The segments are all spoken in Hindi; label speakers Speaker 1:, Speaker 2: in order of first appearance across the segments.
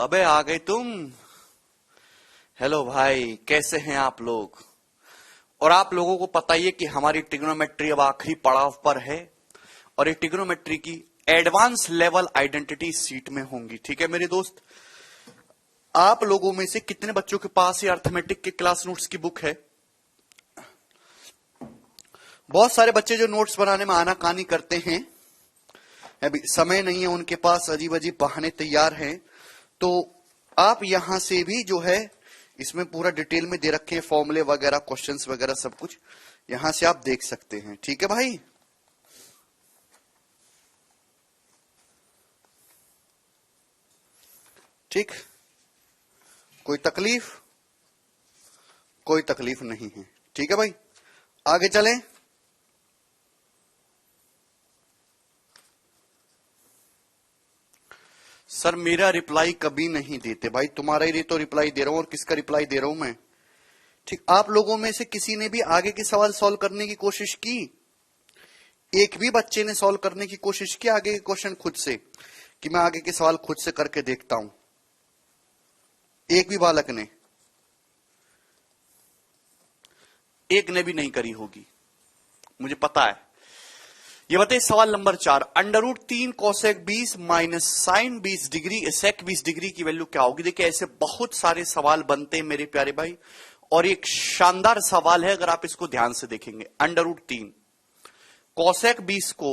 Speaker 1: अबे आ गए तुम। हेलो भाई, कैसे हैं आप लोग। और आप लोगों को पता ही है कि हमारी ट्रिग्नोमेट्री अब आखिरी पड़ाव पर है और ये ट्रिग्नोमेट्री की एडवांस लेवल आइडेंटिटी सीट में होंगी। ठीक है मेरे दोस्त, आप लोगों में से कितने बच्चों के पास ये अर्थमेटिक के क्लास नोट्स की बुक है। बहुत सारे बच्चे जो नोट्स बनाने में आनाकानी करते हैं, अभी समय नहीं है उनके पास, अजीब अजीब बहाने तैयार हैं, तो आप यहां से भी जो है इसमें पूरा डिटेल में दे रखे हैं, फॉर्मूले वगैरह, क्वेश्चंस वगैरह सब कुछ यहां से आप देख सकते हैं। ठीक है भाई, ठीक, कोई तकलीफ, कोई तकलीफ नहीं है। ठीक है भाई, आगे चलें। सर मेरा रिप्लाई कभी नहीं देते भाई, तुम्हारा ही तो रिप्लाई दे रहा हूं, और किसका रिप्लाई दे रहा हूं मैं। ठीक, आप लोगों में से किसी ने भी आगे के सवाल सॉल्व करने की कोशिश की? एक भी बच्चे ने सॉल्व करने की कोशिश की आगे के क्वेश्चन खुद से, कि मैं आगे के सवाल खुद से करके देखता हूं? एक भी बालक ने? एक ने भी नहीं करी होगी, मुझे पता है। ये बताइए सवाल number 4, √3 cosec 20 minus sine 20 degree sec 20 degree की वैल्यू क्या होगी। देखिए ऐसे बहुत सारे सवाल बनते हैं मेरे प्यारे भाई, और एक शानदार सवाल है अगर आप इसको ध्यान से देखेंगे। √3 कोसेक 20 को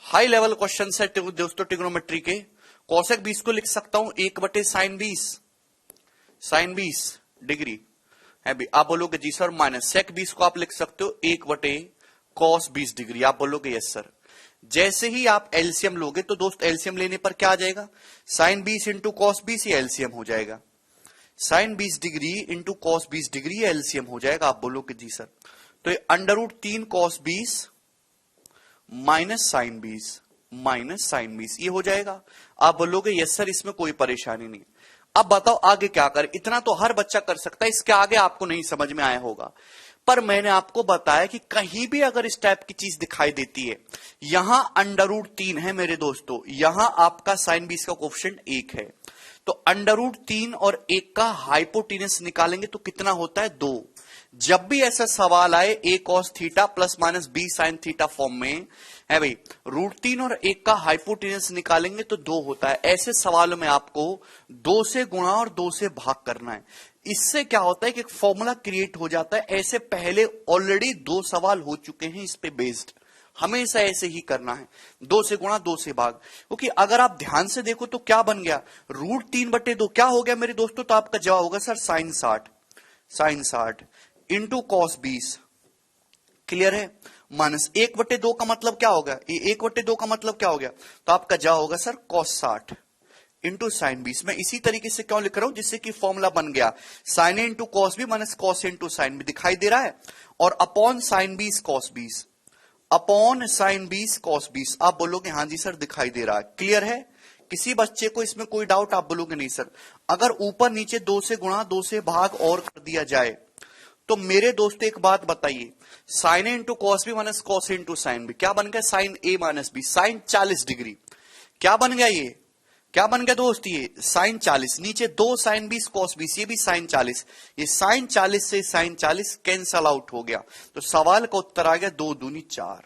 Speaker 1: हाई लेवल क्वेश्चन है दोस्तों ट्रिग्नोमेट्री के। कोसेक 20 को लिख सकता हूं 1/साइन 20, साइन 20 डिग्री है भी। आप बोलोगे जी सर, माइनस सेक 20 को आप लिख सकते हो 1/कॉस 20 डिग्री। आप बोलोगे यस सर। जैसे ही आप एलसीएम लोगे तो दोस्त एलसीएम लेने पर क्या आ जाएगा, साइन 20 इंटू कॉस 20 ही एलसीएम हो जाएगा। Sine 20 degree into cos 20 degree LCM हो जाएगा। आप बोलोगे जी सर, तो ये √3 cos 20 minus sine 20 minus sine 20 ये हो जाएगा। आप बोलोगे यस सर, इसमें कोई परेशानी नहीं। अब बताओ आगे क्या कर, इतना तो हर बच्चा कर सकता है, इसके आगे आपको नहीं समझ में आया होगा। पर मैंने आपको बताया कि कहीं भी अगर इस टाइप की चीज दिखाई देती है, यहां √3 है मेरे दोस्तों, यहां आपका साइन 20 का कोफिशिएंट 1 है, तो √3 और 1 का हाइपोटेनस निकालेंगे तो कितना होता है, 2। जब भी ऐसा सवाल आए a cos theta plus minus b sine theta form में है भाई, √3 और 1 का हाइपोटेनस निकालेंगे तो 2 होता है। ऐसे सवालों में आपको 2 से गुणा और 2 से भाग करना है। इससे क्या होता है कि एक फॉर्मूला क्रिएट हो जाता है। ऐसे पहले ऑलरेडी 2 सवाल हो चुके हैं इस पे बेस्ड, हमेशा ऐसे ही करना है, 2 से गुणा 2 से भाग। क्योंकि अगर आप ध्यान से देखो तो क्या बन गया, √3/2 क्या हो गया मेरे दोस्तों, तो आपका जवाब होगा sir sine 60, sine 60 into cos 20। Clear है। माइनस 1/2 का मतलब क्या होगा, ये 1/2 का मतलब क्या हो गया, तो आपका जवाब होगा सर कॉस 60 इंटू साइन 20। मैं इसी तरीके से क्यों लिख रहा हूं, जिससे कि फॉर्मूला बन गया sine A into cos B minus cos into sine B, दिखाई दे रहा है, और upon sine 20 cos 20, upon sine 20 cos 20। आप बोलोगे हाँ जी सर दिखाई दे रहा है। क्लियर है, किसी बच्चे को इसमें कोई डाउट? आप बोलोगे नहीं सर। अगर ऊपर नीचे 2 से गुणा 2 से भाग और कर दिया जाए तो मेरे दोस्तों एक बात बताइए, sine A into cos B minus cos into sine B क्या बन गया, sine A minus B, sine 40 degree. क्या बन गया, ये क्या बन गया दोस्त, ये साइन 40, नीचे 2 साइन 20 कॉस 20, ये भी साइन 40, ये साइन 40 से साइन 40 कैंसल आउट हो गया। तो सवाल का उत्तर आ गया 2 दूनी 4,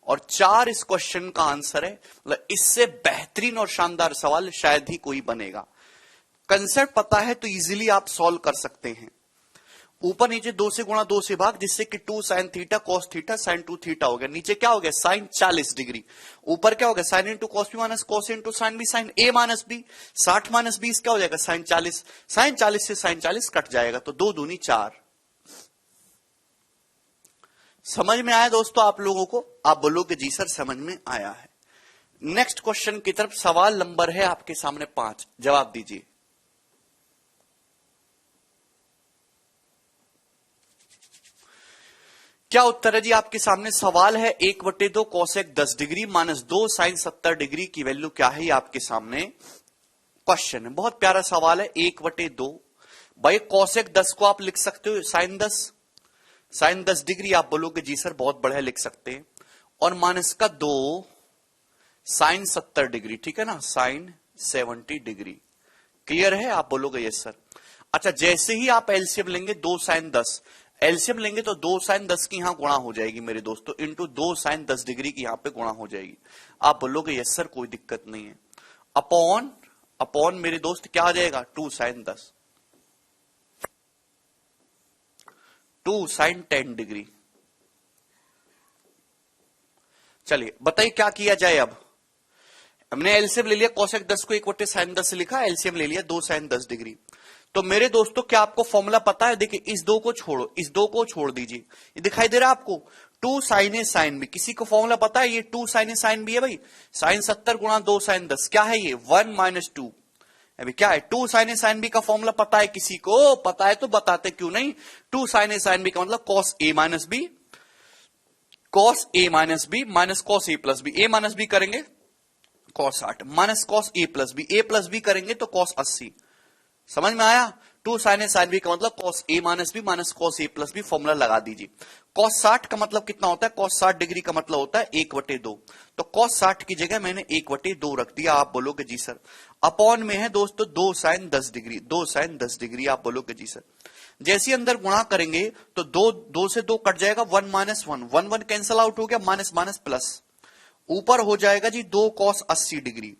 Speaker 1: और 4 इस क्वेश्चन का आंसर है। मतलब इससे बेहतरीन और शानदार सवाल शायद ही कोई बनेगा। कंसेप्ट पता है तो इजीली आप सॉल्व कर सकते हैं। ऊपर नीचे 2 से गुणा 2 से भाग, जिससे कि 2 sine theta cos theta sine 2 theta हो गया। नीचे क्या हो गया, साइन 40 डिग्री। ऊपर क्या हो गया, sine into cos B minus cos into sine B, sine A minus B, 60 minus 20 क्या हो जाएगा, साइन 40, साइन 40 से साइन 40 कट जाएगा, तो 2 दूनी 4। समझ में आया दोस्तों आप लोगों को? आप बोलोगे जी सर समझ में आया है। नेक्स्ट क्वेश्चन की तरफ, सवाल नंबर है आपके सामने 5, जवाब दीजिए। क्या उत्तर है जी आपके सामने? सवाल है 1/2 cosec 10 degree minus 2 sine 70 degree की वैल्यू क्या है, ये आपके सामने क्वेश्चन है। बहुत प्यारा सवाल है। 1/2 भाई, कोसेक 10 को आप लिख सकते हो साइन 10, साइन 10 डिग्री। आप बोलोगे जी सर बहुत बढ़िया लिख सकते हैं, और माइनस का 2 साइन 70 डिग्री, ठीक है ना, साइन 70 डिग्री। क्लियर है? आप बोलोगे यस सर। अच्छा, जैसे ही आप एलसीएम लेंगे 2 sin 10, एलसीएम लेंगे तो 2 sin 10 की यहां गुणा हो जाएगी मेरे दोस्तों, इंटू 2 sin 10 डिग्री की यहां पे गुणा हो जाएगी। आप बोलोगे यस सर कोई दिक्कत नहीं है। अपॉन अपॉन मेरे दोस्त क्या आ जाएगा? 2 sin 10, 2 sin 10 डिग्री। चलिए बताइए क्या किया जाए। अब हमने एलसीएम ले लिया, कोसेक 10 को 1/sin10 से लिखा, एलसीएम ले लिया 2 sin 10 डिग्री। तो मेरे दोस्तों क्या आपको फॉर्मूला पता है? देखिए इस 2 को छोड़ो, इस 2 को छोड़ दीजिए, ये दिखाई दे रहा है आपको 2 sin A sin B। किसी को फॉर्मूला पता है? ये 2 sin A sin B है भाई, sin 70 गुणा 2 sin 10 क्या है ये? 1 - 2। अभी क्या है? 2 sin A sin B का फॉर्मूला पता है किसी को? पता है तो बताते क्यों नहीं। 2 sin A sin B का मतलब cos A - B, cos A - B minus cos A plus B, A minus B करेंगे cos 60 minus cos A plus B, A plus B करेंगे तो cos 80। समझ में आया? 2 sin A sin B का मतलब cos A - B minus cos A plus B, formula लगा दीजिए। cos 60 का मतलब कितना होता है? cos 60 डिग्री का मतलब होता है 1/2, तो cos 60 की जगह मैंने 1/2 रख दिया। आप बोलोगे जी सर। अपॉन में है दोस्तों 2 sin 10 डिग्री, 2 sin 10 डिग्री। आप बोलोगे जी सर। जैसे ही अंदर गुणा करेंगे तो 2 से 2 कट जाएगा, 1 - 1, 1 1 कैंसल आउट हो गया, माइनस माइनस प्लस, ऊपर हो जाएगा जी 2 cos 80 डिग्री,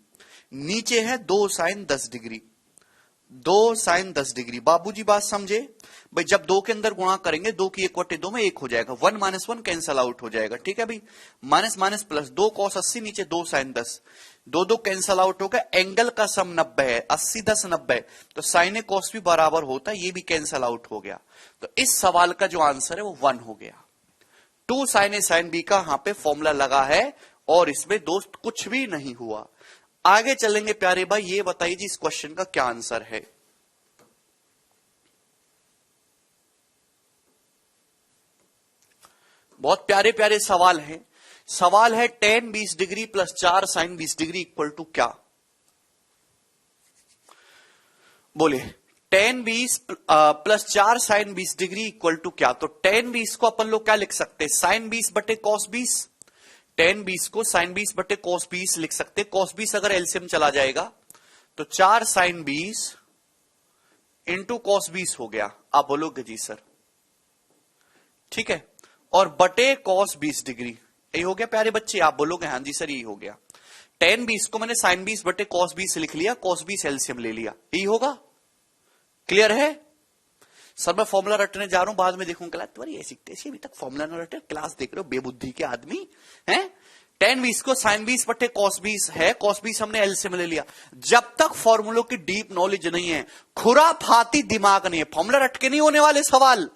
Speaker 1: नीचे है 2 sin 10 डिग्री, 2 sin 10 डिग्री। बाबूजी बात समझे भाई? जब 2 के अंदर गुणा करेंगे 2 की 1/2 में 1 हो जाएगा, 1 - 1 कैंसल आउट हो जाएगा। ठीक है भाई, माइनस माइनस प्लस, 2 cos 80 नीचे 2 sin 10, 2 कैंसल आउट हो गया। एंगल का सम 90 है, 80 10 90, तो साइन ए cos भी बराबर होता है, ये भी कैंसल आउट हो गया। तो इस सवाल का जो आंसर है वो 1 हो गया। 2 sin A sin B का यहां पे फॉर्मूला लगा है और इसमें दोस्त कुछ भी नहीं हुआ। आगे चलेंगे प्यारे भाई, ये बताइए जी इस क्वेश्चन का क्या आंसर है। बहुत प्यारे प्यारे सवाल हैं। सवाल है tan 20 degree plus 4 sin 20 degree equal to क्या? बोले tan 20 plus 4 sin 20 degree equal to क्या? तो tan 20 को अपन लोग क्या लिख सकते हैं? sin 20 बटे cos 20। tan 20 को sin 20 बटे cos 20 लिख सकते हैं। cos 20 अगर एलसीएम चला जाएगा तो 4 sin 20 इंटू cos 20 हो गया। आप बोलोगे जी सर, ठीक है, और बटे cos 20 डिग्री, यही हो गया प्यारे बच्चे। आप बोलोगे हाँ जी सर यही हो गया। tan 20 को मैंने sin 20 बटे cos 20 लिख लिया, cos 20 एलसीएम ले लिया, यही होगा। क्लियर है सर? मैं फॉर्मूला रटने जा रहा हूं, बाद में देखूंगा तुम्हारी ऐसी तैसी अभी तक फॉर्मूला ना रटे, क्लास देख रहे हो बेबुद्धि के आदमी हैं। tan 20 को sin 20 बटे cos 20 है, cos 20 हमने एलसीएम ले लिया। जब तक फॉर्मूलों की डीप नॉलेज नहीं है, खुराफाती दिमाग नहीं है, फॉर्मूला रट के नहीं होने वाले सवाल।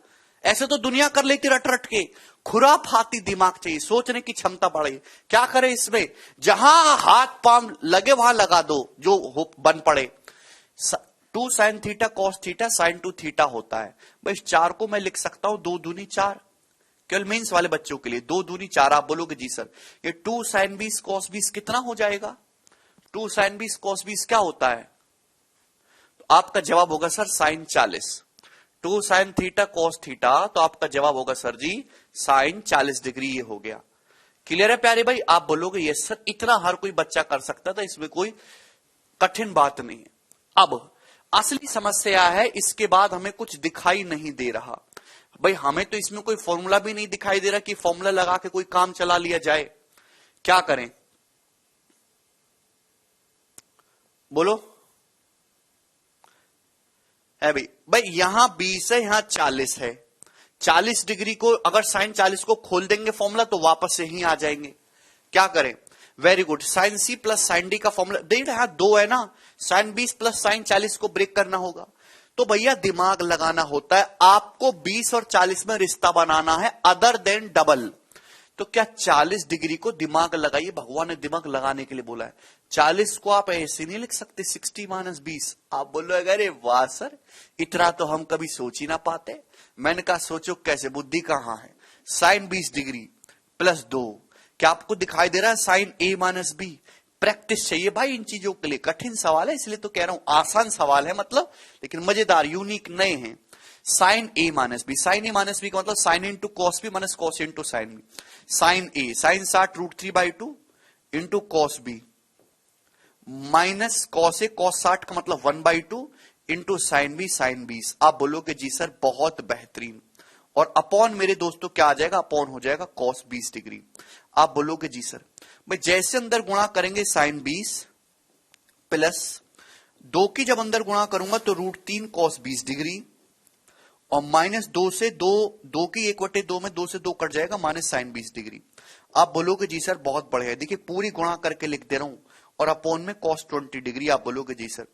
Speaker 1: ऐसे तो दुनिया कर लेती रट रट के, खुराफाती दिमाग चाहिए, सोचने की क्षमता बढ़े। क्या करे इसमें? जहां हाथ पांव लगे वहां लगा दो, जो बन पड़े। 2 sin theta cos theta sin 2 theta होता है। बस 4 को मैं लिख सकता हूं 2 दूनी 4, केवल मेंस वाले बच्चों के लिए 2 दूनी 4। आप बोलोगे जी सर ये 2 sin 20 cos 20 कितना हो जाएगा? 2 sin 20 cos 20 क्या होता है? तो आपका जवाब होगा sir sin 40। 2 sin theta cos theta, तो आपका जवाब होगा सर जी sin 40 डिग्री। ये हो गया। क्लियर है प्यारे भाई? आप बोलोगे ये सर इतना हर कोई बच्चा कर सकता था, इसमें कोई कठिन बात नहीं है। अब असली समस्या है, इसके बाद हमें कुछ दिखाई नहीं दे रहा भाई, हमें तो इसमें कोई फॉर्मूला भी नहीं दिखाई दे रहा कि फॉर्मूला लगा के कोई काम चला लिया जाए। क्या करें बोलो? है भाई यहां 20 है, यहां 40 है। 40 डिग्री को अगर sin 40 को खोल देंगे फॉर्मूला तो वापस से ही आ जाएंगे। क्या करें? Very good, sin C plus sin D का फॉर्मूला देख यहां 2 है ना, sin 20 प्लस sin 40 को ब्रेक करना होगा। तो भैया दिमाग लगाना होता है, आपको 20 और 40 में रिश्ता बनाना है अदर देन डबल। तो क्या 40 डिग्री को दिमाग लगाइए, भगवान ने दिमाग लगाने के लिए बोला है। 40 को आप ऐसे नहीं लिख सकते 60 - 20। आप बोलोगे अरे वाह सर इतना तो हम कभी सोच ही ना पाते। मैंने कहा सोचो कैसे, बुद्धि कहां है। sin 20 डिग्री प्लस 2, क्या आपको दिखाई दे रहा है sin A - B? प्रैक्टिस चाहिए भाई इन चीजों के लिए। कठिन सवाल है इसलिए तो कह रहा हूं, आसान सवाल है मतलब, लेकिन मजेदार यूनिक नए हैं। sin A - B, sin A - B का मतलब sin into cos B minus cos into sin B। sin A sin 60 √3/2 into cos B minus cos A cos 60 का मतलब 1/2 इंटू साइन बी साइन 20। आप बोलोगे जी सर बहुत बेहतरीन, और अपॉन मेरे दोस्तों क्या आ जाएगा, अपॉन हो जाएगा कॉस 20 डिग्री। आप बोलोगे जी सर भाई जैसे अंदर गुणा करेंगे साइन 20 प्लस 2 की जब अंदर गुणा करूंगा तो √3 कॉस 20 डिग्री, और माइनस 2 से 2 की 1/2 में 2 से 2 कट जाएगा माइनस साइन 20 डिग्री। आप बोलोगे जी सर बहुत बढ़िया, देखिए पूरी गुणा करके लिख दे रहा हूं, और अपॉन में कॉस 20 डिग्री। आप बोलोगे जी सर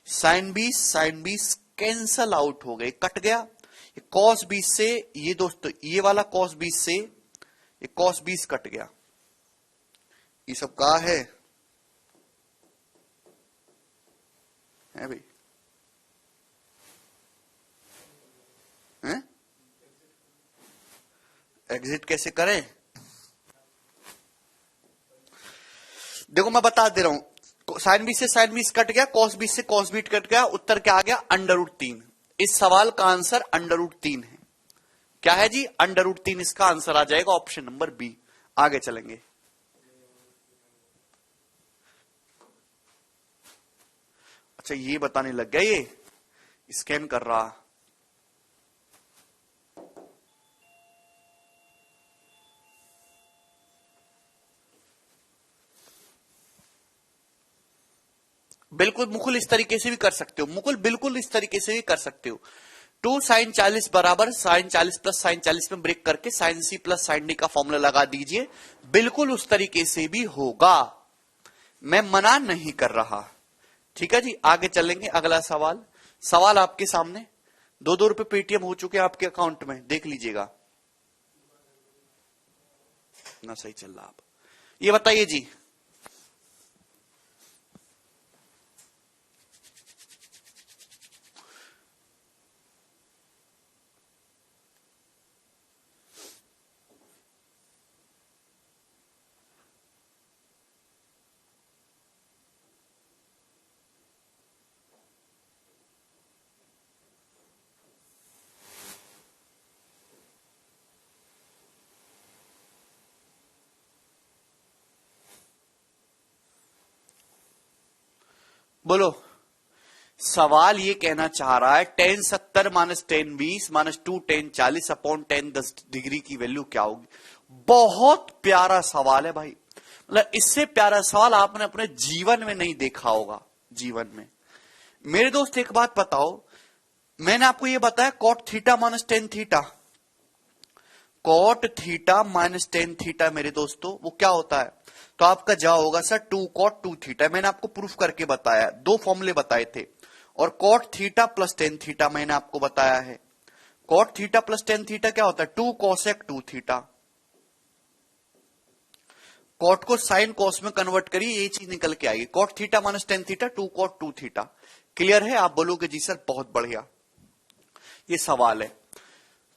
Speaker 1: साइन 20 कैंसल आउट हो गए, कट गया। कॉस 20 से ये दोस्तों ये वाला कॉस 20 से ये कॉस 20 कट गया। ये सब कहा है भाई, हैं? एग्जिट कैसे करें? देखो मैं बता दे रहा हूं, साइन 20 से साइन 20 कट गया, कॉस 20 से कॉस 20 कट गया, उत्तर क्या आ गया √3। इस सवाल का आंसर √3 है। क्या है जी √3, इसका आंसर आ जाएगा ऑप्शन नंबर बी। आगे चलेंगे। अच्छा ये बताने लग गया, ये स्कैन कर रहा। बिल्कुल मुकुल इस तरीके से भी कर सकते हो, मुकुल बिल्कुल इस तरीके से भी कर सकते हो। 2 साइन 40 बराबर साइन 40 प्लस साइन 40 में ब्रेक करके sine C plus sine D का फॉर्मूला लगा दीजिए, बिल्कुल उस तरीके से भी होगा, मैं मना नहीं कर रहा। ठीक है जी, आगे चलेंगे। अगला सवाल, सवाल आपके सामने। 2-2 रुपए पेटीएम हो चुके हैं आपके अकाउंट में, देख लीजिएगा ना, सही चल रहा। आप ये बताइए जी, बोलो। सवाल ये कहना चाह रहा है tan 70 minus tan 20 minus 2 tan 40 upon tan 10 degree की वैल्यू क्या होगी। बहुत प्यारा सवाल है भाई, मतलब इससे प्यारा सवाल आपने अपने जीवन में नहीं देखा होगा, जीवन में। मेरे दोस्त एक बात बताओ, मैंने आपको ये बताया cot theta minus tan theta, cot theta minus tan theta मेरे दोस्तों वो क्या होता है, तो आपका जवाब होगा सर 2 कॉट 2 थीटा। मैंने आपको प्रूफ करके बताया, 2 फॉर्मूले बताए थे, और cot theta plus tan theta मैंने आपको बताया है। Cot theta plus tan theta क्या होता है, 2 कोसेक 2 थीटा। कॉट को साइन कॉस में कन्वर्ट करिए, ये चीज निकल के आएगी, cot theta minus tan theta 2 cot 2 theta. Clear है? आप बोलोगे जी सर बहुत बढ़िया, ये सवाल है।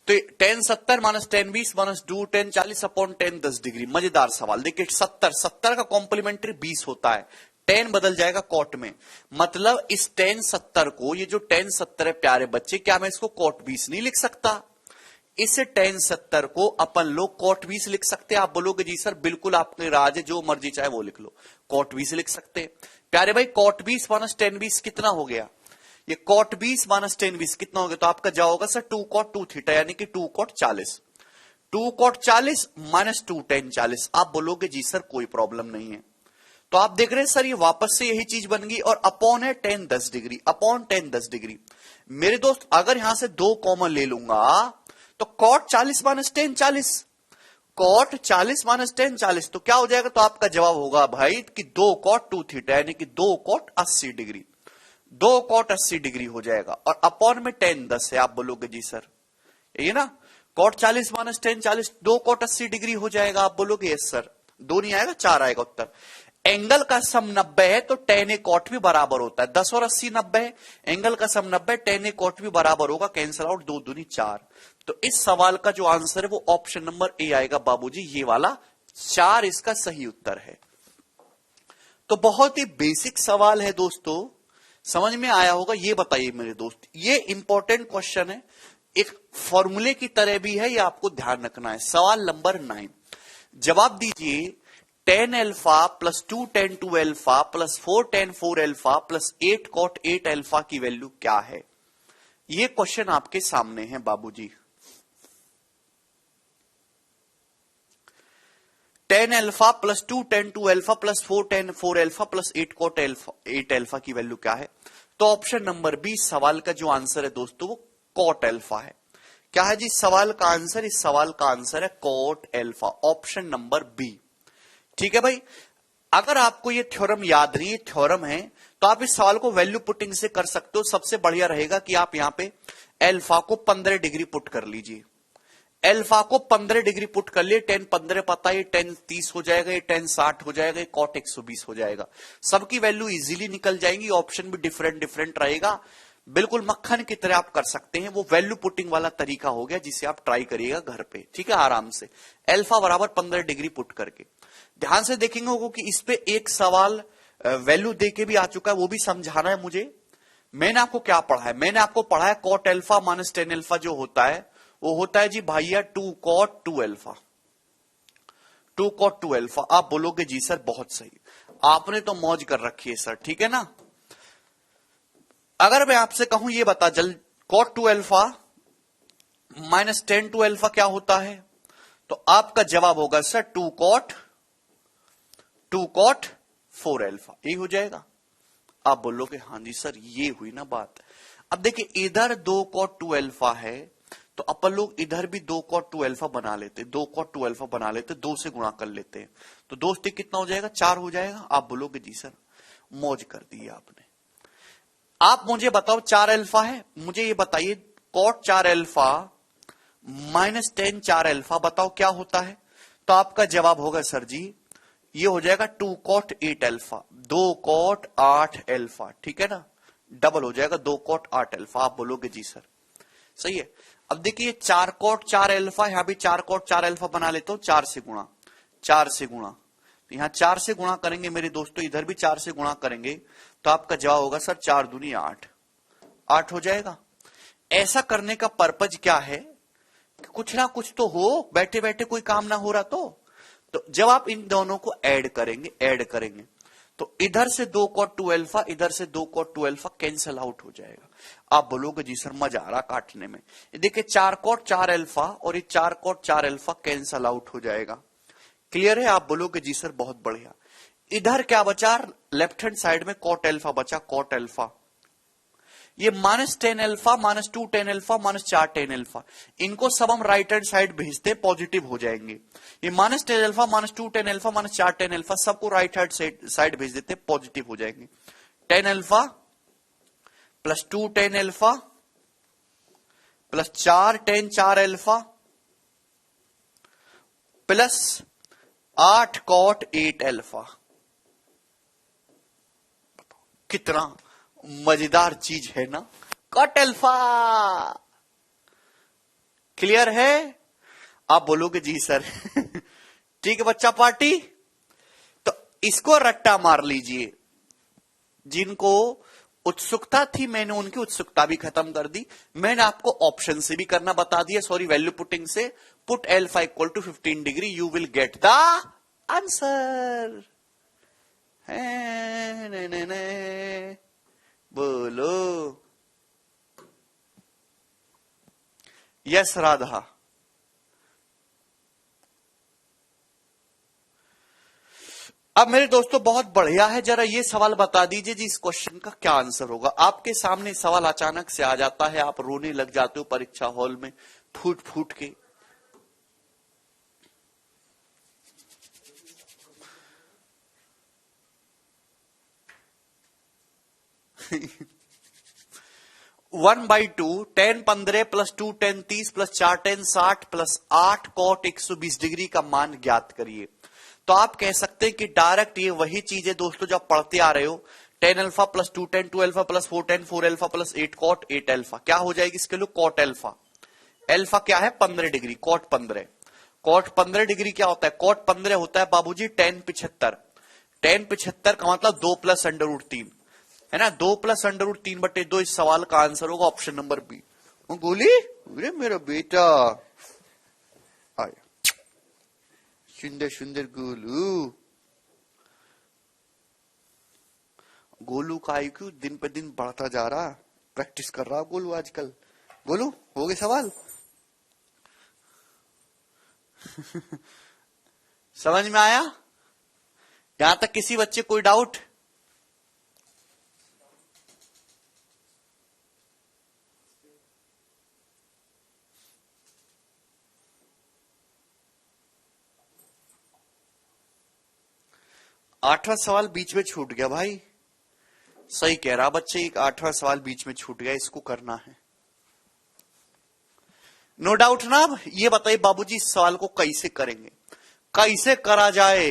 Speaker 1: तो tan 70 minus tan 20 minus 2 tan 40 upon tan 10 degree, मजेदार सवाल। देखिए 70 का कॉम्प्लीमेंट्री 20 होता है, tan बदल जाएगा कॉट में, मतलब इस tan 70 को, ये जो tan 70 है प्यारे बच्चे, क्या मैं इसको कॉट 20 नहीं लिख सकता? इस tan 70 को अपन लोग कॉट 20 लिख सकते हैं। आप बोलोगे जी सर बिल्कुल आपके राज है, जो मर्जी चाहे वो लिख लो, कॉट 20 लिख सकते हैं। प्यारे भाई कॉट 20 माइनस tan 20 कितना हो गया, ये कॉट 20 माइनस tan 20 कितना हो गया, तो आपका जवाब होगा सर 2 कॉट 2 थीटा, यानी कि 2 कॉट 40। 2 cot 40 minus 2 tan 40। आप बोलोगे जी सर कोई प्रॉब्लम नहीं है। तो आप देख रहे हैं सर ये वापस से यही चीज बन गई, और अपॉन है tan 10 degree, upon tan 10 degree. मेरे दोस्त अगर यहां से 2 कॉमन ले लूंगा तो cot 40 minus tan 40, cot 40 minus tan 40 तो क्या हो जाएगा, तो आपका जवाब होगा भाई कि 2 कॉट 2 थीटा, यानी कि 2 कॉट 80 डिग्री, 2 कॉट 80 डिग्री हो जाएगा, और अपॉन में tan 10 है। आप बोलोगे जी सर ये ना, cot 40 minus tan 40 2 cot 80 degree हो जाएगा। आप बोलोगे यस सर, 2 नहीं आएगा 4 आएगा उत्तर। एंगल का सम 90 है तो tan a कॉट भी बराबर होता है, 10 और 80 90 है, एंगल का सम 90, tan a कॉट भी बराबर होगा, कैंसिल आउट, 2 दूनी 4। तो इस सवाल का जो आंसर है वो ऑप्शन नंबर ए आएगा बाबूजी, ये वाला 4 इसका सही उत्तर है। तो बहुत ही बेसिक सवाल है दोस्तों, समझ में आया होगा। ये बताइए मेरे दोस्त, ये इंपॉर्टेंट क्वेश्चन है, एक फॉर्मूले की तरह भी है, ये आपको ध्यान रखना है। सवाल नंबर 9, जवाब दीजिए 10 alpha plus 2 tan 2 alpha plus 4 tan 4 alpha plus 8 cot 8 alpha की वैल्यू क्या है? ये क्वेश्चन आपके सामने है बाबूजी। 10 alpha plus 2 tan 2 alpha plus 4 tan 4 alpha plus 8 cot 8 alpha की वैल्यू क्या है? तो ऑप्शन नंबर बी सवाल का जो आंसर है दोस्तों वो cot अल्फा है। क्या है जी सवाल का आंसर? इस सवाल का आंसर है cot alpha, option number B. ठीक है भाई, अगर आपको ये थ्योरम याद नहीं, थ्योरम है, तो आप इस सवाल को वैल्यू पुटिंग से कर सकते हो। सबसे बढ़िया रहेगा कि आप यहां पे अल्फा को 15 डिग्री पुट कर लीजिए। अल्फा को 15 डिग्री पुट कर लिए, 10 15 पता है, 10 30 हो जाएगा, ये 10 60 हो जाएगा, ये cot 120 हो जाएगा। सबकी वैल्यू इजीली निकल जाएंगी, ऑप्शन भी डिफरेंट डिफरेंट रहेगा, बिल्कुल मक्खन की तरह आप कर सकते हैं। वो वैल्यू पुटिंग वाला तरीका हो गया जिसे आप ट्राई करिएगा घर पे, ठीक है, आराम से। अल्फा बराबर 15 डिग्री पुट करके ध्यान से देखेंगे होगा कि इस पे एक सवाल वैल्यू देके भी आ चुका है, वो भी समझाना है मुझे। मैंने आपको क्या पढ़ा है? मैंने आपको पढ़ा है cot alpha minus tan alpha जो होता है वो होता है जी भैया 2 cot 2 अल्फा, 2 cot 2 अल्फा। आप बोलोगे जी सर बहुत सही, आपने तो मौज कर रखी है सर, ठीक है ना। अगर मैं आपसे कहूं ये बता जल cot 2 alpha minus tan 2 alpha क्या होता है, तो आपका जवाब होगा सर 2 cot 4 अल्फा, यही हो जाएगा। आप बोलोगे हाँ जी सर ये हुई ना बात। अब देखिए इधर 2 cot 2 अल्फा है, तो अपन लोग इधर भी 2 cot 2 अल्फा बना लेते, 2 cot 2 अल्फा बना लेते, 2 से गुणा कर लेते हैं, तो दोस्ती कितना हो जाएगा? 4 हो जाएगा। आप बोलोगे जी सर मौज कर दी आपने। आप मुझे बताओ 4 अल्फा है, मुझे ये बताइए cot 4 alpha minus tan 4 alpha बताओ क्या होता है? तो आपका जवाब होगा सर जी ये हो जाएगा 2 cot 8 अल्फा, 2 cot 8 अल्फा, ठीक है ना, डबल हो जाएगा 2 cot 8 अल्फा। आप बोलोगे जी सर सही है। अब देखिए 4 cot 4 अल्फा, यहां भी 4 cot 4 अल्फा बना लेते हो, 4 से गुणा, 4 से गुणा, तो यहां 4 से गुणा करेंगे मेरे दोस्तों, इधर भी 4 से गुणा करेंगे, तो आपका जवाब होगा सर 4 दूनी 8, 8 हो जाएगा। ऐसा करने का पर्पज क्या है कि कुछ ना कुछ तो हो, बैठे बैठे कोई काम ना हो रहा तो जब आप इन दोनों को ऐड करेंगे तो इधर से 2 cot 2 अल्फा, इधर से 2 cot 2 अल्फा कैंसल आउट हो जाएगा। आप बोलोगे जी सर मजा आ रहा काटने में। देखिए 4 cot 4 अल्फा और ये 4 cot 4 अल्फा कैंसल आउट हो जाएगा। क्लियर है? आप बोलोगे जी सर बहुत बढ़िया। इधर क्या बचा? लेफ्ट हैंड साइड में cot अल्फा बचा, cot अल्फा। ये minus 10 alpha minus 2 tan alpha minus 4 tan alpha, इनको सब हम राइट हैंड साइड भेजते पॉजिटिव हो जाएंगे। ये minus 10 alpha minus 2 tan alpha minus 4 tan alpha सबको राइट हैंड साइड भेज देते पॉजिटिव हो जाएंगे। 10 alpha plus 2 tan alpha plus 4 tan 4 alpha plus 8 cot 8 alpha. कितना मजेदार चीज है ना cot अल्फा। क्लियर है? आप बोलोगे जी सर ठीक है बच्चा पार्टी। तो इसको रट्टा मार लीजिए, जिनको उत्सुकता थी मैंने उनकी उत्सुकता भी खत्म कर दी। मैंने आपको ऑप्शन से भी करना बता दिया, सॉरी वैल्यू पुटिंग से। Put alpha equal to 15 degree, you will get the answer. बोलो यस राधा। अब मेरे दोस्तों बहुत बढ़िया है, जरा ये सवाल बता दीजिए जी इस क्वेश्चन का क्या आंसर होगा। आपके सामने सवाल अचानक से आ जाता है, आप रोने लग जाते हो परीक्षा हॉल में फूट फूट के। One by two 10 15 plus 2 10 30 plus 4 10 60 plus 8 cot 120 degree का मान ज्ञात करिए। तो आप कह सकते हैं कि डायरेक्ट ये वही चीज है दोस्तों जब पढ़ते आ रहे हो। 10 alpha plus 2 10 2 alpha plus 4 10 4 alpha plus 8 cot 8 alpha क्या हो जाएगी इसके लिए? cot alpha. अल्फा क्या है? 15 डिग्री, cot 15। cot 15 डिग्री क्या होता है? cot 15 होता है बाबूजी tan 75। tan 75 का मतलब 2 प्लस अंडर रूट 3 है ना, 2 प्लस अंडर रूट 3/2। इस सवाल का आंसर होगा ऑप्शन नंबर बी। गोली अरे मेरा बेटा आया, सुंदर सुंदर गोलू। गोलू का आईक्यू दिन पे दिन बढ़ता जा रहा, प्रैक्टिस कर रहा गोलू आजकल। गोलू हो गए सवाल? समझ में आया? यहां तक किसी बच्चे कोई डाउट? आठवां सवाल बीच में छूट गया भाई, सही कह रहा बच्चे, एक आठवां सवाल बीच में छूट गया, इसको करना है। नो डाउट ना? अब ये बताइए बाबूजी इस सवाल को कैसे करेंगे, कैसे करा जाए?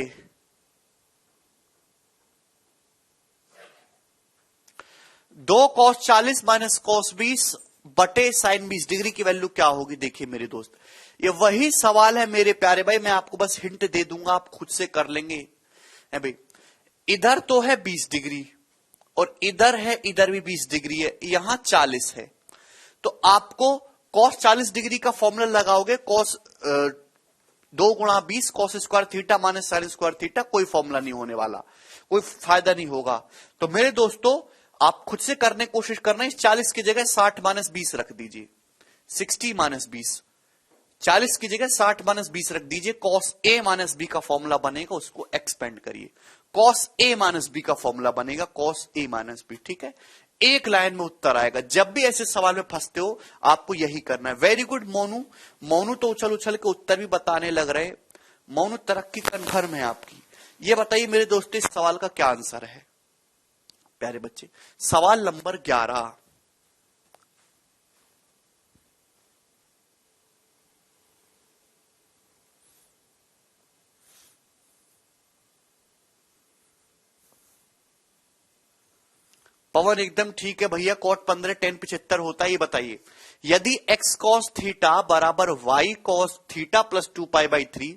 Speaker 1: दो कॉस 40 माइनस कॉस 20 बटे साइन 20 डिग्री की वैल्यू क्या होगी? देखिए मेरे दोस्त, ये वही सवाल है मेरे प्यारे भाई, मैं आपको बस हिंट दे दूंगा, आप खुद से कर लेंगे। भाई इधर तो है 20 डिग्री और इधर है, इधर भी 20 डिग्री है, यहां 40 है, तो आपको कॉस 40 डिग्री का फॉर्मूला लगाओगे, कॉस 2 गुणा 20 cos square theta minus sine square theta, कोई फॉर्मूला नहीं होने वाला, कोई फायदा नहीं होगा। तो मेरे दोस्तों आप खुद से करने की कोशिश करना, इस 40 की जगह 60 माइनस 20 रख दीजिए, 60 माइनस 20, 40 की जगह 60 माइनस 20 रख दीजिए, कॉस ए माइनस बी का फॉर्मूला बनेगा, उसको एक्सपेंड करिए, कॉस ए माइनस बी का फॉर्मूला बनेगा, कॉस ए माइनस बी। ठीक है, एक लाइन में उत्तर आएगा। जब भी ऐसे सवाल में फंसते हो आपको यही करना है। वेरी गुड मोनू, मोनू तो उछल उछल के उत्तर भी बताने लग रहे, मोनू तरक्की कन्फर्म है आपकी। ये बताइए मेरे दोस्तों इस सवाल का क्या आंसर है? प्यारे बच्चे सवाल नंबर 11, पवन एकदम ठीक है भैया, कॉट 15 10 75 होता है। ये बताइए यदि x cos थीटा बराबर y cos थीटा प्लस 2π/3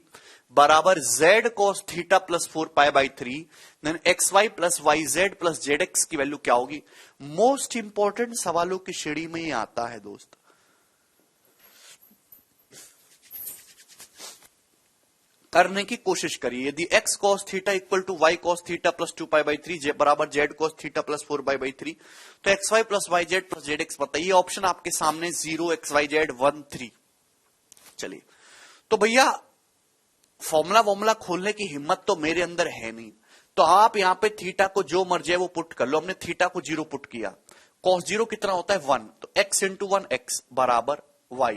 Speaker 1: बराबर z cos theta plus 4π/3 then xy plus yz plus zx की वैल्यू क्या होगी? मोस्ट इंपॉर्टेंट सवालों की श्रेणी में ये आता है दोस्त। करने की कोशिश करिए। यदि x cos theta equal to y cos theta plus 2π/3 बराबर z cos थीटा प्लस 4π/3 तो xy plus yz plus zx बताइए। ऑप्शन आपके सामने 0 xyz 1 3। चलिए तो भैया फॉर्मूला खोलने की हिम्मत तो मेरे अंदर है नहीं, तो आप यहां पे थीटा को जो मर्जी है वो पुट कर लो। हमने थीटा को 0 पुट किया, cos 0 कितना होता है 1, तो x इंटू 1 x बराबर y।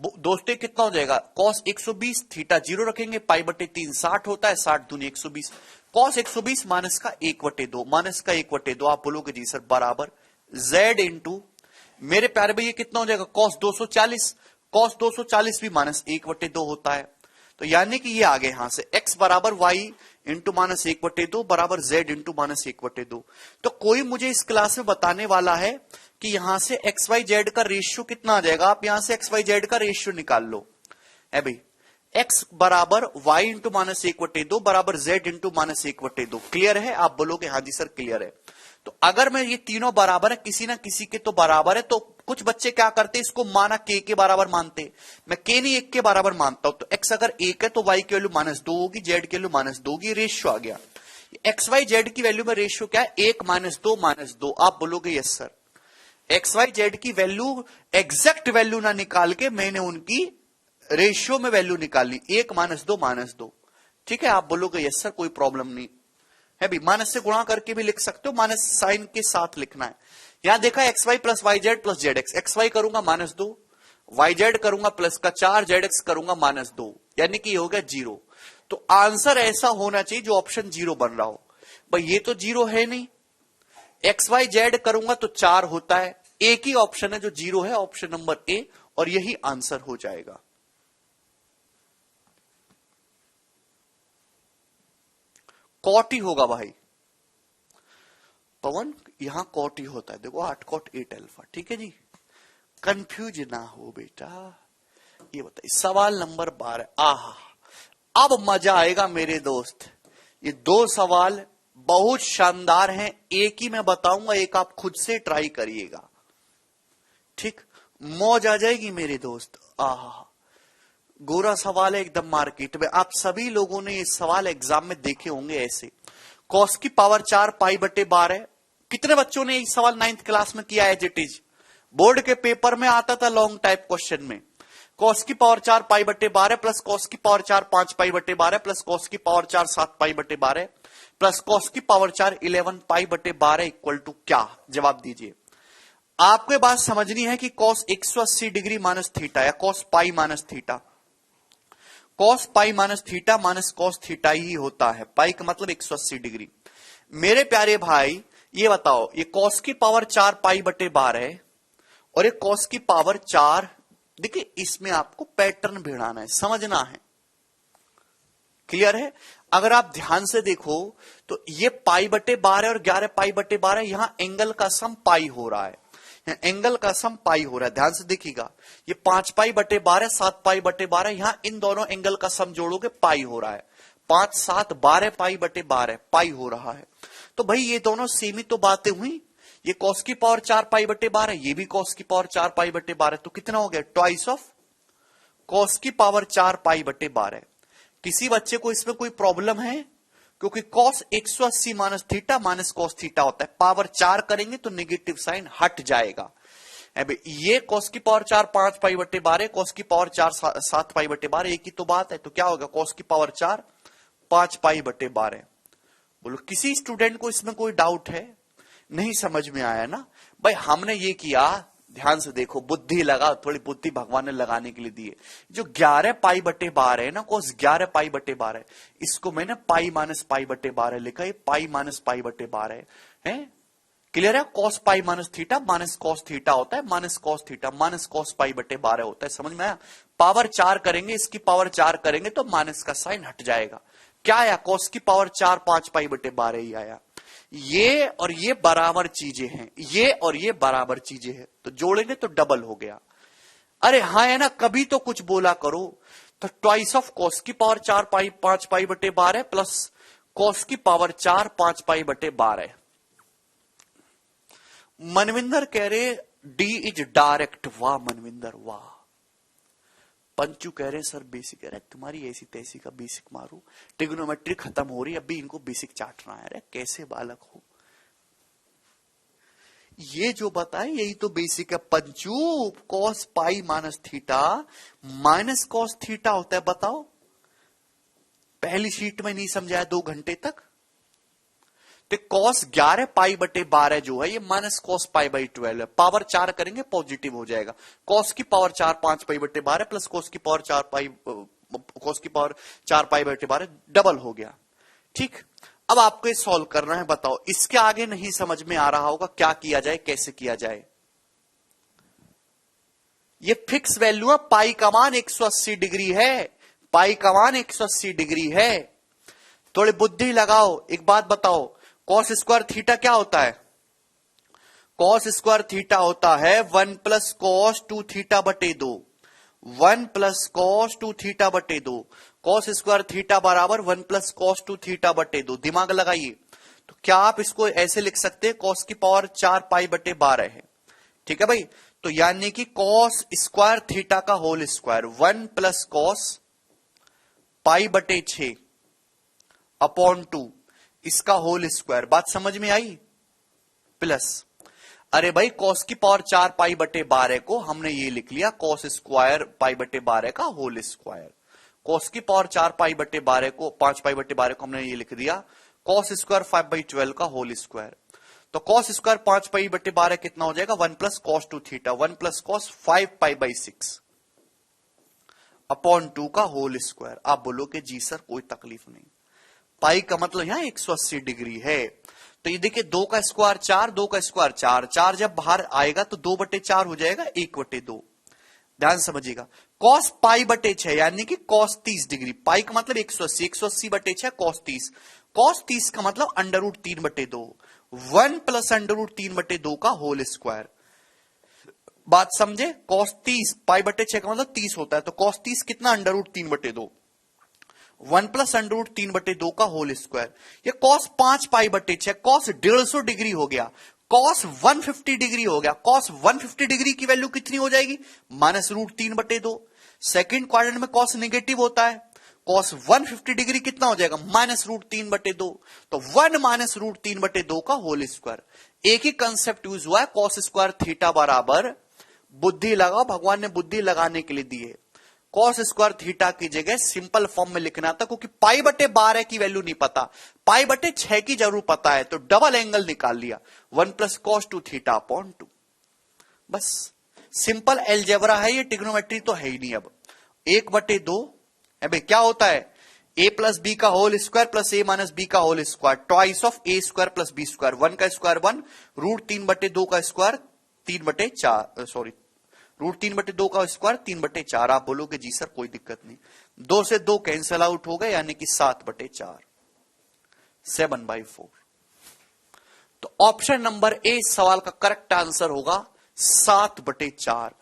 Speaker 1: दोस्तों कितना हो जाएगा? cos 120 थीटा 0 रखेंगे, π/3 60 होता है, 60 दूनी 120, cos 120 माइनस का 1/2, माइनस का 1/2 आप बोलोगे जी सर बराबर z इंटू, मेरे प्यारे भैया कितना हो जाएगा? cos 240, cos 240 भी माइनस 1/2 होता है, तो यानी कि ये आगे यहां से x बराबर y इंटू माइनस 1/2 बराबर z इंटू माइनस 1/2। तो कोई मुझे इस क्लास में बताने वाला है कि यहां से एक्स वाई जेड का रेशियो कितना आ जाएगा? आप यहां से एक्स वाई जेड का रेशियो निकाल लो। है भाई x बराबर y इंटू माइनस 1/2 बराबर z इंटू माइनस 1/2। क्लियर है? आप बोलोगे हाँ जी सर क्लियर है। तो अगर मैं ये तीनों बराबर है, किसी ना किसी के तो बराबर है, तो कुछ बच्चे क्या करते हैं इसको माना k के बराबर मानते, मैं k नहीं 1 के बराबर मानता हूं। तो x अगर 1 है तो y की वैल्यू -2 होगी, z की वैल्यू -2 होगी, रेशियो आ गया। एक्स वाई जेड की वैल्यू में रेशियो क्या है? 1 -2 -2। आप बोलोगे yes sir. X Y Z की वैल्यू एग्जैक्ट वैल्यू ना निकाल के मैंने उनकी रेशियो में वैल्यू निकाली, 1 -2 -2। ठीक है, आप बोलोगे यस सर कोई प्रॉब्लम नहीं है भी, माइनस से गुणा करके भी लिख सकते हो, माइनस साइन के साथ लिखना है। यहां देखा X Y plus Y Z plus Z X, X Y करूंगा -2, वाई जेड करूंगा प्लस का 4, जेड एक्स करूंगा -2, यानी कि ये हो गया 0। तो आंसर ऐसा होना चाहिए जो ऑप्शन 0 बन रहा हो। भाई ये तो 0 है नहीं, एक्स वाई जेड करूंगा तो 4 होता है, एक ही ऑप्शन है जो 0 है, ऑप्शन नंबर ए, और यही आंसर हो जाएगा। कॉट ही होगा भाई पवन, यहां कॉट ही होता है, देखो 8 कॉट 8 अल्फा। ठीक है जी, कंफ्यूज ना हो बेटा। ये बताइए सवाल नंबर 12। आहा अब मजा आएगा मेरे दोस्त, ये 2 सवाल बहुत शानदार हैं, एक ही मैं बताऊंगा, एक आप खुद से ट्राई करिएगा। ठीक, मौज आ जाएगी मेरे दोस्त। आहा गोरा सवाल है एकदम मार्केट में, आप सभी लोगों ने ये सवाल एग्जाम में देखे होंगे ऐसे। कॉस की पावर 4 पाई बटे 12। कितने बच्चों ने ये सवाल 9th क्लास में किया एज इट इज? बोर्ड के पेपर में आता था लॉन्ग टाइप क्वेश्चन में। कॉस की पावर 4 पाई बटे 12 प्लस कॉस की पावर 4 5 पाई बटे 12 प्लस कॉस की पावर 4 7 पाई बटे 12 प्लस कॉस की पावर 4 11 पाई बटे 12 इक्वल टू क्या? जवाब दीजिए। आपको बात समझनी है कि कॉस 180 डिग्री माइनस थीटा या cos pi minus theta, cos pi minus theta minus cos theta ही होता है। पाई का मतलब 180 डिग्री। मेरे प्यारे भाई ये बताओ, ये कॉस की पावर 4 पाई बटे 12 और ये कॉस की पावर 4, देखिए इसमें आपको पैटर्न भिड़ाना है, समझना है। क्लियर है? अगर आप ध्यान से देखो तो ये पाई बटे 12 और 11 पाई बटे 12, यहां एंगल का सम पाई हो रहा है, एंगल का सम पाई हो रहा है। ध्यान से देखिएगा, ये 5 पाई बटे 12 7 पाई बटे 12, यहां इन दोनों एंगल का सम जोड़ोगे पाई हो रहा है। 5 7 12 पाई बटे 12 पाई हो रहा है। तो भाई ये दोनों सेम ही तो बातें हुई। ये कॉस की पावर 4 पाई बटे 12, ये भी कॉस की पावर 4 पाई बटे 12, तो कितना हो गया? ट्वाइस ऑफ कॉस की पावर 4 पाई बटे 12। किसी बच्चे को इसमें कोई प्रॉब्लम है? क्योंकि cos 180 minus theta minus cos theta होता है, पावर 4 करेंगे तो नेगेटिव साइन हट जाएगा। ये कॉस की पावर 4 5 पाई बटे 12, कॉस की पावर 4 7 पाई बटे 12, एक ही तो बात है। तो क्या होगा? कॉस की पावर 4 5 पाई बटे 12। बोलो किसी स्टूडेंट को इसमें कोई डाउट है? नहीं समझ में आया ना भाई? हमने ये किया, ध्यान से देखो, बुद्धि लगा, थोड़ी बुद्धि भगवान ने लगाने के लिए दी है। जो 11 पाई बटे 12 है ना, कॉस 11 पाई बटे 12, इसको मैंने पाई माइनस पाई बटे 12 लिखा है, पाई माइनस पाई बटे 12 है। क्लियर है? Cos pi minus theta minus cos theta होता है, minus cos theta minus cos pi बटे 12 होता है। समझ में आया? पावर 4 करेंगे, इसकी पावर 4 करेंगे तो माइनस का साइन हट जाएगा। क्या आया? कॉस की पावर 4 5 पाई बटे 12 ही आया। ये और ये बराबर चीजें हैं, ये और ये बराबर चीजें हैं, तो जोड़ेंगे तो डबल हो गया। अरे हाँ है ना, कभी तो कुछ बोला करो। तो ट्वाइस ऑफ कॉस की पावर 4 पाई 5 पाई बटे 12 प्लस कॉस की पावर 4 5 पाई बटे 12। मनविंदर कह रहे डी इज डायरेक्ट। वाह मनविंदर वाह। पंचू कह रहे सर बेसिक, है तुम्हारी ऐसी तैसी का बेसिक मारू, ट्रिग्नोमेट्री खत्म हो रही, अभी इनको बेसिक चाटना है। अरे कैसे बालक हो, ये जो बताए यही तो बेसिक है Panchu. Cos pi minus theta minus cos theta होता है, बताओ। पहली शीट में नहीं समझाया 2 घंटे तक। तो कॉस 11 पाई बटे 12 जो है ये माइनस कॉस पाई बाई 12 है, पावर 4 करेंगे पॉजिटिव हो जाएगा। कॉस की पावर 4 5 पाई बटे 12 प्लस कॉस की पावर 4 पाई, कॉस की पावर 4 पाई बटे 12 डबल हो गया। ठीक, अब आपको ये सॉल्व करना है। बताओ इसके आगे नहीं समझ में आ रहा होगा, क्या किया जाए, कैसे किया जाए। ये फिक्स वैल्यू है, पाई का मान 180 डिग्री है, पाई का मान 180 डिग्री है। थोड़ी बुद्धि लगाओ। एक बात बताओ, कॉस स्क्वायर थीटा क्या होता है? कॉस स्क्वायर थीटा होता है 1 प्लस कॉस 2 थीटा बटे 2, 1 प्लस कॉस 2 थीटा बटे 2। कॉस स्क्वायर थीटा बराबर 1 प्लस कॉस 2 थीटा बटे 2। दिमाग लगाइए। तो क्या आप इसको ऐसे लिख सकते हैं, कॉस की पावर 4 पाई बटे 12 है, ठीक है भाई। तो यानी कि कॉस स्क्वायर थीटा का whole square 1 plus cos pi बटे 6 अपॉन 2, इसका होल स्क्वायर। बात समझ में आई? प्लस, अरे भाई कॉस की पावर 4 पाई बटे 12 को हमने ये लिख लिया कॉस स्क्वायर पाई बटे 12 का होल स्क्वायर। कॉस की पावर 4 पाई बटे 12 को 5 पाई बटे 12 को हमने ये लिख दिया कॉस स्क्वायर 5 बाई 12 का होल स्क्वायर। तो कॉस स्क्वायर 5 पाई बटे 12 कितना हो जाएगा? 1 plus cos 2 theta, 1 plus cos 5 pi by 6 upon 2 का होल स्क्वायर। आप बोलोगे जी सर कोई तकलीफ नहीं, पाई का मतलब यहां 180 डिग्री है। तो ये देखिए 2 का स्क्वायर 4, 2 का स्क्वायर 4, 4 जब बाहर आएगा तो 2 बटे 4 हो जाएगा, 1 बटे 2। ध्यान समझिएगा, कॉस पाई बटे 6 यानी कि कॉस 30 डिग्री, पाई का मतलब 180, 180 बटे 6 कॉस 30, कॉस 30 का मतलब अंडर रूट 3 बटे 2, 1 प्लस अंडर रूट 3 बटे 2 का होल स्क्वायर। बात समझे? कॉस 30 पाई बटे 6 का मतलब 30 होता है, तो कॉस 30 कितना? अंडर रूट 3 बटे 2, 1 प्लस अंडर रूट 3 बटे 2 का होल स्क्वायर। ये कॉस 5 पाई बटे 6, कॉस 150 डिग्री हो गया, कॉस 150 डिग्री हो गया। कॉस 150 डिग्री की वैल्यू कितनी हो जाएगी? माइनस रूट 3 बटे 2। सेकेंड क्वाड्रेंट में कॉस नेगेटिव होता है, कॉस 150 डिग्री कितना हो जाएगा, -√3/2। तो 1 -√3/2 का होल स्क्वायर। एक ही कंसेप्ट यूज हुआ है, कॉस स्क्वायर थीटा बराबर, बुद्धि लगाओ, भगवान ने बुद्धि लगाने के लिए दी है। कॉस स्क्वायर थीटा की जगह सिंपल फॉर्म में लिखना था, क्योंकि π/12 की वैल्यू नहीं पता, π/6 की जरूर पता है, तो डबल एंगल निकाल लिया, 1 + cos 2 थीटा अपॉन 2। बस सिंपल एलजेब्रा है ये, ट्रिग्नोमेट्री तो है ही नहीं। अब 1/2 भाई क्या होता है, a + b का whole square plus a - b का whole square, twice of a square plus b square, 1 का स्क्वायर 1, √3/2 का स्क्वायर 3/4, सॉरी √3/2 का स्क्वायर 3/4। आप बोलोगे जी सर कोई दिक्कत नहीं, 2 से 2 कैंसल आउट हो गए, यानी कि 7/4, 7/4। तो ऑप्शन नंबर ए सवाल का करेक्ट आंसर होगा 7/4।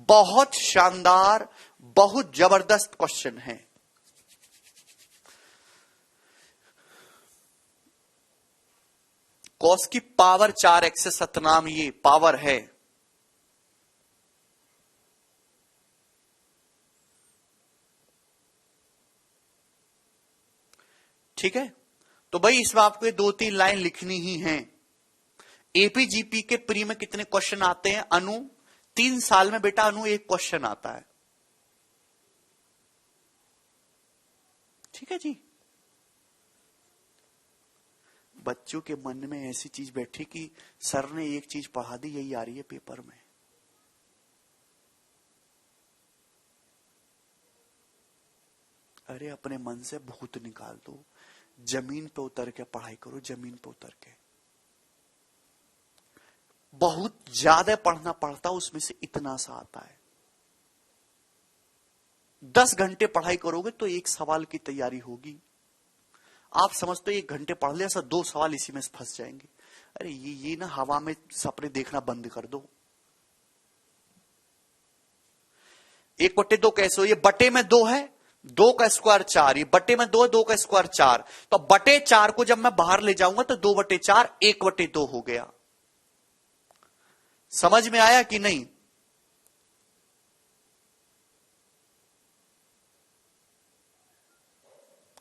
Speaker 1: बहुत शानदार, बहुत जबरदस्त क्वेश्चन है। कॉस की पावर 4x से सतनाम ये पावर है। ठीक है, तो भाई इसमें आपको 2-3 लाइन लिखनी ही है। एपीजीपी के प्री में कितने क्वेश्चन आते हैं अनु, 3 साल में बेटा अनु 1 क्वेश्चन आता है। ठीक है जी, बच्चों के मन में ऐसी चीज बैठी कि सर ने एक चीज पढ़ा दी, यही आ रही है पेपर में। अरे अपने मन से भूत निकाल दो, जमीन पे उतर के पढ़ाई करो, जमीन पे उतर के। बहुत ज्यादा पढ़ना पड़ता, उसमें से इतना सा आता है। 10 घंटे पढ़ाई करोगे तो 1 सवाल की तैयारी होगी। आप समझते हो 1 घंटे पढ़ लिया, 2 सवाल इसी में फंस जाएंगे। अरे ये ना हवा में सपने देखना बंद कर दो। 1/2 कैसे हो, ये बटे में 2 है, 2 का स्क्वायर 4, ये बटे में 2 है, 2 का स्क्वायर 4। तो बटे 4 को जब मैं बाहर ले जाऊंगा तो 2/4 1/2 हो गया। समझ में आया कि नहीं?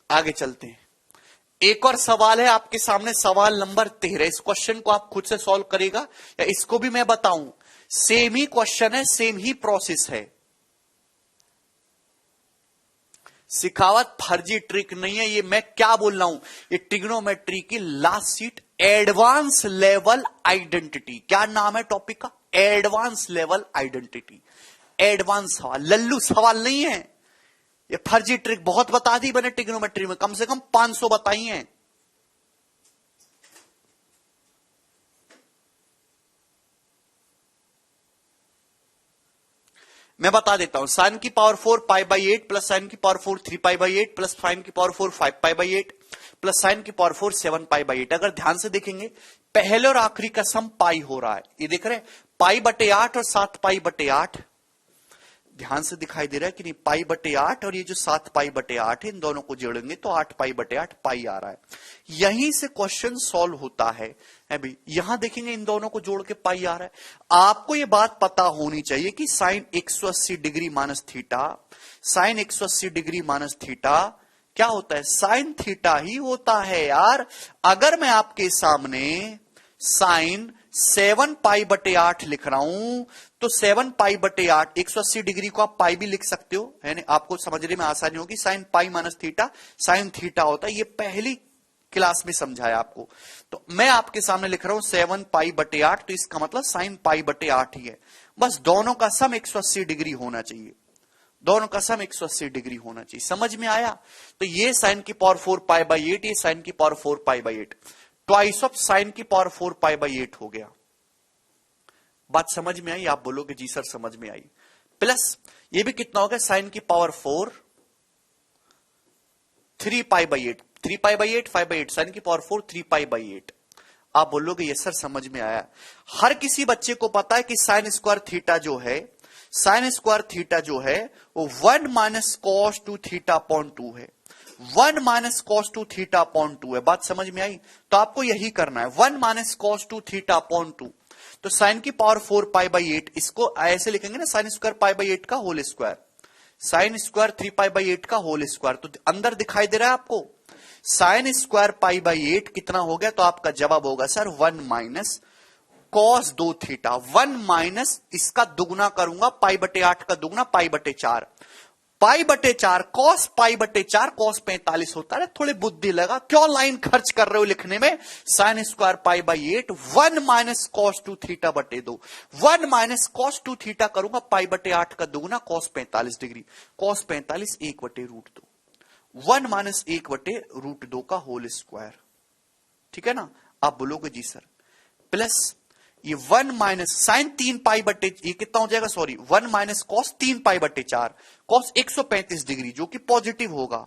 Speaker 1: आगे चलते हैं। एक और सवाल है आपके सामने, सवाल नंबर 13। इस क्वेश्चन को आप खुद से सॉल्व करेगा या इसको भी मैं बताऊं? सेम ही क्वेश्चन है, सेम ही प्रोसेस है। सिखावत फर्जी ट्रिक नहीं है, ये मैं क्या बोल रहा हूं, ये ट्रिग्नोमेट्री की last seat, advance level identity. क्या नाम है टॉपिक का? Advance level identity. एडवांस सवाल, लल्लू सवाल नहीं है ये। फर्जी ट्रिक बहुत बता दी मैंने ट्रिग्नोमेट्री में, कम से कम 500 बताई हैं। मैं बता देता हूं, साइन की पावर 4 π/8 प्लस साइन की पावर 4 3 π/8 प्लस साइन की पावर 4 5 π/8 प्लस साइन की पावर 4 7 π/8। अगर ध्यान से देखेंगे पहले और आखिरी का सम पाई हो रहा है, ये देख रहे हैं, π/8 और 7 π/8। ध्यान से दिखाई दे रहा है कि नहीं, π/8 और ये जो 7 π/8 है, इन दोनों को जोड़ेंगे तो 8 π/8 पाई आ रहा है। यहीं से क्वेश्चन सॉल्व होता है भाई। यहां देखेंगे इन दोनों को जोड़ के पाई आ रहा है। आपको ये बात पता होनी चाहिए कि sine 180 degree minus theta, sine 180 degree minus theta क्या होता है? साइन थीटा ही होता है यार। अगर मैं आपके सामने साइन 7 π/8 लिख रहा हूं तो 7 π/8, 180 डिग्री को आप पाई भी लिख सकते हो, है ना? आपको समझने में आसानी होगी। Sine pi minus theta sine theta होता है, ये पहली क्लास में समझाया आपको। तो मैं आपके सामने लिख रहा हूं 7 π/8, तो इसका मतलब साइन π/8 ही है। बस दोनों का सम 180 डिग्री होना चाहिए, दोनों का सम 180 डिग्री होना चाहिए। समझ में आया? तो ये साइन की पावर 4 π/8, ये साइन की पावर 4 π/8, ट्वाइस ऑफ साइन की पावर 4 π/8 हो गया। बात समझ में आई? आप बोलोगे जी सर समझ में आई। प्लस ये भी कितना हो गया? साइन की पावर 4 3 π/8, 3 π/8 5/8, साइन की पावर 4 3 π/8। आप बोलोगे ये सर समझ में आया। हर किसी बच्चे को पता है कि साइन स्क्वायर थीटा जो है, साइन स्क्वायर थीटा जो है वो 1 माइनस कॉस 2 थीटा अपॉन 2 है। 1 माइनस कॉस 2 थीटा अपॉन 2 है। बात समझ में आई? तो आपको यही करना है, 1 माइनस कॉस 2 थीटा अपॉन 2। तो साइन की पावर 4 π/8, इसको ऐसे लिखेंगे ना, साइन स्क्वायर π/8 का होल स्क्वायर, साइन स्क्वायर 3π/8 का होल स्क्वायर, तो अंदर दिखाई दे रहा है आपको साइन स्क्वायर π/8 कितना हो गया, तो आपका जवाब होगा sir 1 minus cos 2 theta, 1 minus इसका दुगना करूंगा π/8 का दुगना π/4, π/4 कॉस π/4 कॉस 45 होता है। थोड़ी बुद्धि लगा, क्यों लाइन खर्च कर रहे हो लिखने में, sine square π/8 1 minus cos 2 theta बटे 2, 1 माइनस कॉस 2 थीटा करूंगा π/8 का दुगना कॉस 45 डिग्री, कॉस 45 1/√2, 1 माइनस 1/√2 का होल स्क्वायर, ठीक है ना। आप बोलोगे जी सर प्लस ये 1 माइनस साइन 3π/, ये कितना हो जाएगा, sorry 1 minus cos 3π/4 cos 135 degree, जो कि पॉजिटिव होगा,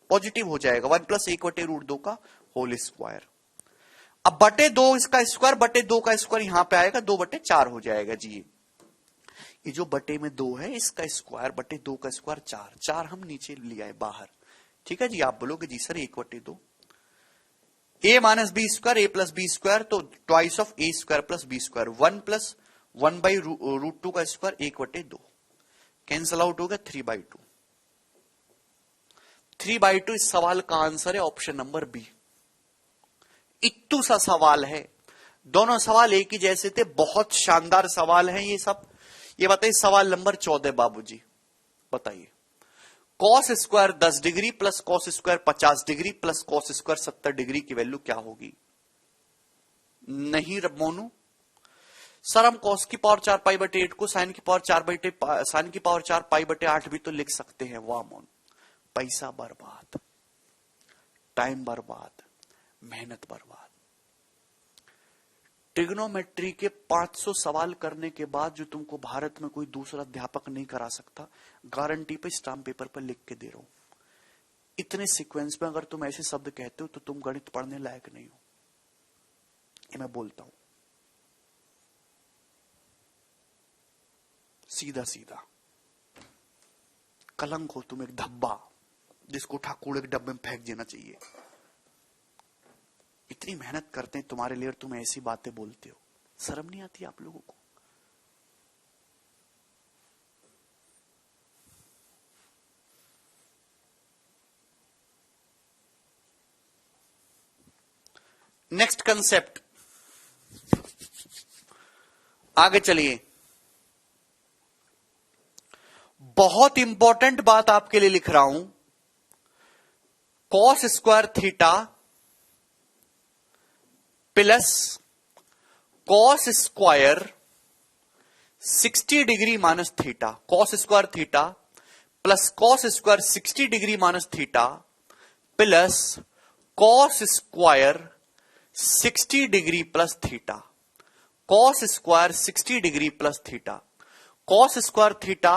Speaker 1: पॉजिटिव हो जाएगा, 1 प्लस 1/√2 का होल स्क्वायर। अब बटे 2 इसका स्क्वायर बटे 2 का स्क्वायर यहां पे आएगा, 2/4 हो जाएगा जी। ये जो बटे में 2 है इसका स्क्वायर बटे 2 का स्क्वायर 4, 4 हम नीचे ले आए बाहर, ठीक है जी। आप बोलोगे जी sir 1/2, a minus B square A plus B square, तो twice of A square plus B square, 1 plus 1/√2 का स्क्वायर 1/2, कैंसल आउट हो गया 3/2, 3/2 इस सवाल का आंसर है ऑप्शन नंबर बी। इत्तू सा सवाल है, दोनों सवाल एक ही जैसे थे, बहुत शानदार सवाल है ये सब। ये बताइए सवाल नंबर 14 बाबूजी, बताइए cos square 10 degree plus cos square 50 degree plus cos square 70 degree की वैल्यू क्या होगी। नहीं मोनू सर, हम कॉस की पावर 4π/8 को साइन की पावर 4π/8 भी तो लिख सकते हैं। वाह मोनू, पैसा बर्बाद, टाइम बर्बाद, मेहनत बर्बाद। ट्रिग्नोमेट्री के 500 सवाल करने के बाद जो तुमको भारत में कोई दूसरा अध्यापक नहीं करा सकता, गारंटी पे स्टाम्प पेपर पर लिख के दे रहा हूं। इतने सीक्वेंस में अगर तुम ऐसे शब्द कहते हो तो तुम गणित पढ़ने लायक नहीं हो, ये मैं बोलता हूं सीधा सीधा। कलंक हो तुम, एक धब्बा जिसको उठा कूड़े के डब्बे में फेंक देना चाहिए। इतनी मेहनत करते हैं तुम्हारे लिए और तुम ऐसी बातें बोलते हो, शर्म नहीं आती आप लोगों को। नेक्स्ट कंसेप्ट, आगे चलिए। बहुत इंपॉर्टेंट बात आपके लिए लिख रहा हूं, cos square theta plus cos square 60 degree minus theta, cos square theta plus cos square 60 degree minus theta plus cos square 60 degree plus theta, cos square 60 degree plus theta, cos square theta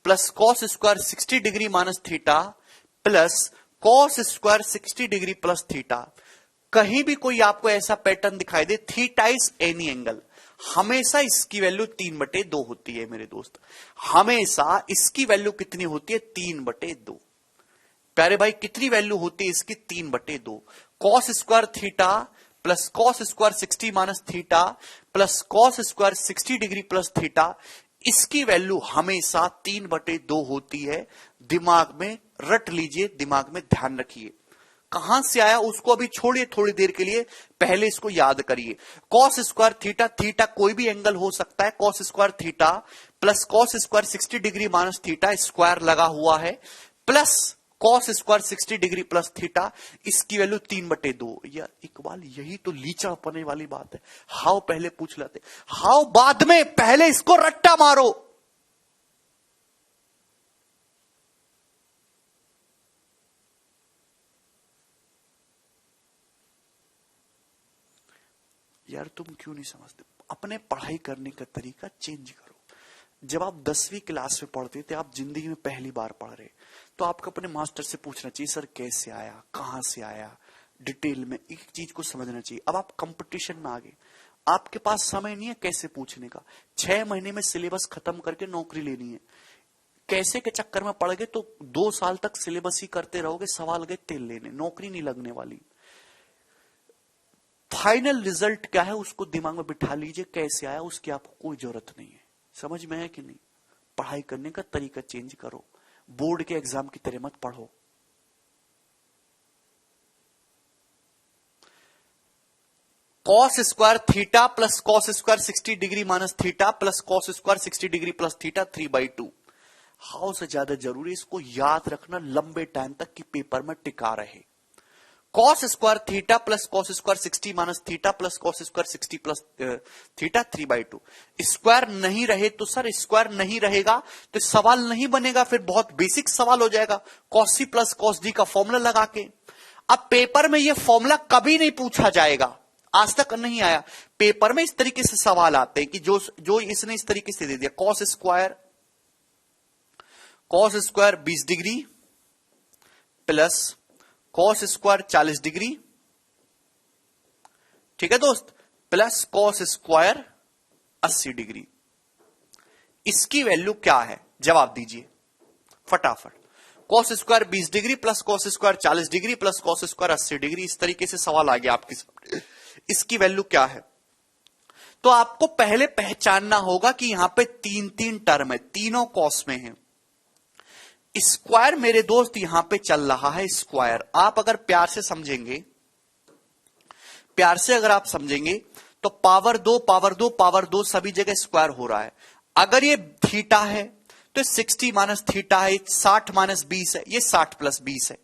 Speaker 1: plus cos square 60 degree minus theta plus cos square 60 degree plus theta. कहीं भी कोई आपको ऐसा पैटर्न दिखाई दे, थीटा इज एनी एंगल, हमेशा इसकी वैल्यू 3/2 होती है मेरे दोस्त, हमेशा इसकी वैल्यू कितनी होती है 3/2। प्यारे भाई कितनी वैल्यू होती है इसकी 3/2। Cos square theta plus cos square 60 minus theta plus cos square 60 degree plus theta, इसकी वैल्यू हमेशा 3/2 होती है। दिमाग में रट लीजिए, दिमाग में ध्यान रखिए। कहां से आया उसको अभी छोड़िए थोड़ी देर के लिए, पहले इसको याद करिए। कॉस स्क्वायर थीटा, थीटा कोई भी एंगल हो सकता है, cos square theta plus cos square 60 degree minus theta, square लगा हुआ है, plus cos square 60 degree plus theta, इसकी वैल्यू 3/2। यार इकबाल यही तो लीचा पने वाली बात है। हाउ पहले पूछ लेते, हाउ बाद में, पहले इसको रट्टा मारो। यार तुम क्यों नहीं समझते, अपने पढ़ाई करने का तरीका चेंज करो। जब आप 10वीं क्लास में पढ़ते थे, आप जिंदगी में पहली बार पढ़ रहे, तो आपको अपने मास्टर से पूछना चाहिए सर कैसे आया, कहां से आया, डिटेल में एक चीज को समझना चाहिए। अब आप कंपटीशन में आ गए, आपके पास समय नहीं है कैसे पूछने का, 6 महीने में सिलेबस खत्म करके नौकरी लेनी है। कैसे के चक्कर में पड़ गए तो 2 साल तक सिलेबस ही करते रहोगे, सवाल गए तेल लेने, नौकरी नहीं लगने वाली। फाइनल रिजल्ट क्या है उसको दिमाग में बिठा लीजिए, कैसे आया उसकी आपको कोई जरूरत नहीं है। समझ में है कि नहीं? पढ़ाई करने का तरीका चेंज करो, बोर्ड के एग्जाम की तरह मत पढ़ो। Cos square theta plus cos square 60 degree minus theta plus cos square 60 degree plus theta 3/2। How से ज्यादा जरूरी, इसको याद रखना लंबे टाइम तक कि पेपर में टिका रहे। Cos square theta plus cos square 60 minus theta plus cos square 60 plus theta 3/2। Square नहीं रहे तो सर स्क्वायर नहीं रहेगा तो सवाल नहीं बनेगा, फिर बहुत बेसिक सवाल हो जाएगा cos C plus cos D का फॉर्मूला लगा के। अब पेपर में यह फॉर्मूला कभी नहीं पूछा जाएगा, आज तक नहीं आया। पेपर में इस तरीके से सवाल आते हैं कि जो इसने इस तरीके से दे दिया cos square 20 degree plus cos square 40 degree, ठीक है दोस्त, प्लस कॉस स्क्वायर 80 डिग्री। इसकी वैल्यू क्या है जवाब दीजिए फटाफट। Cos square 20 degree plus cos square 40 degree plus cos square 80 degree, इस तरीके से सवाल आ गया आपके सामने। इसकी वैल्यू क्या है? तो आपको पहले पहचानना होगा कि यहां पे 3 टर्म है, तीनों कॉस में है। स्क्वायर मेरे दोस्त यहां पे चल रहा है स्क्वायर। आप अगर प्यार से समझेंगे, प्यार से अगर आप समझेंगे तो पावर 2 पावर 2 पावर 2 सभी जगह स्क्वायर हो रहा है। अगर ये थीटा है तो 60 माइनस थीटा है, 60 माइनस 20 है, ये 60 प्लस 20 है।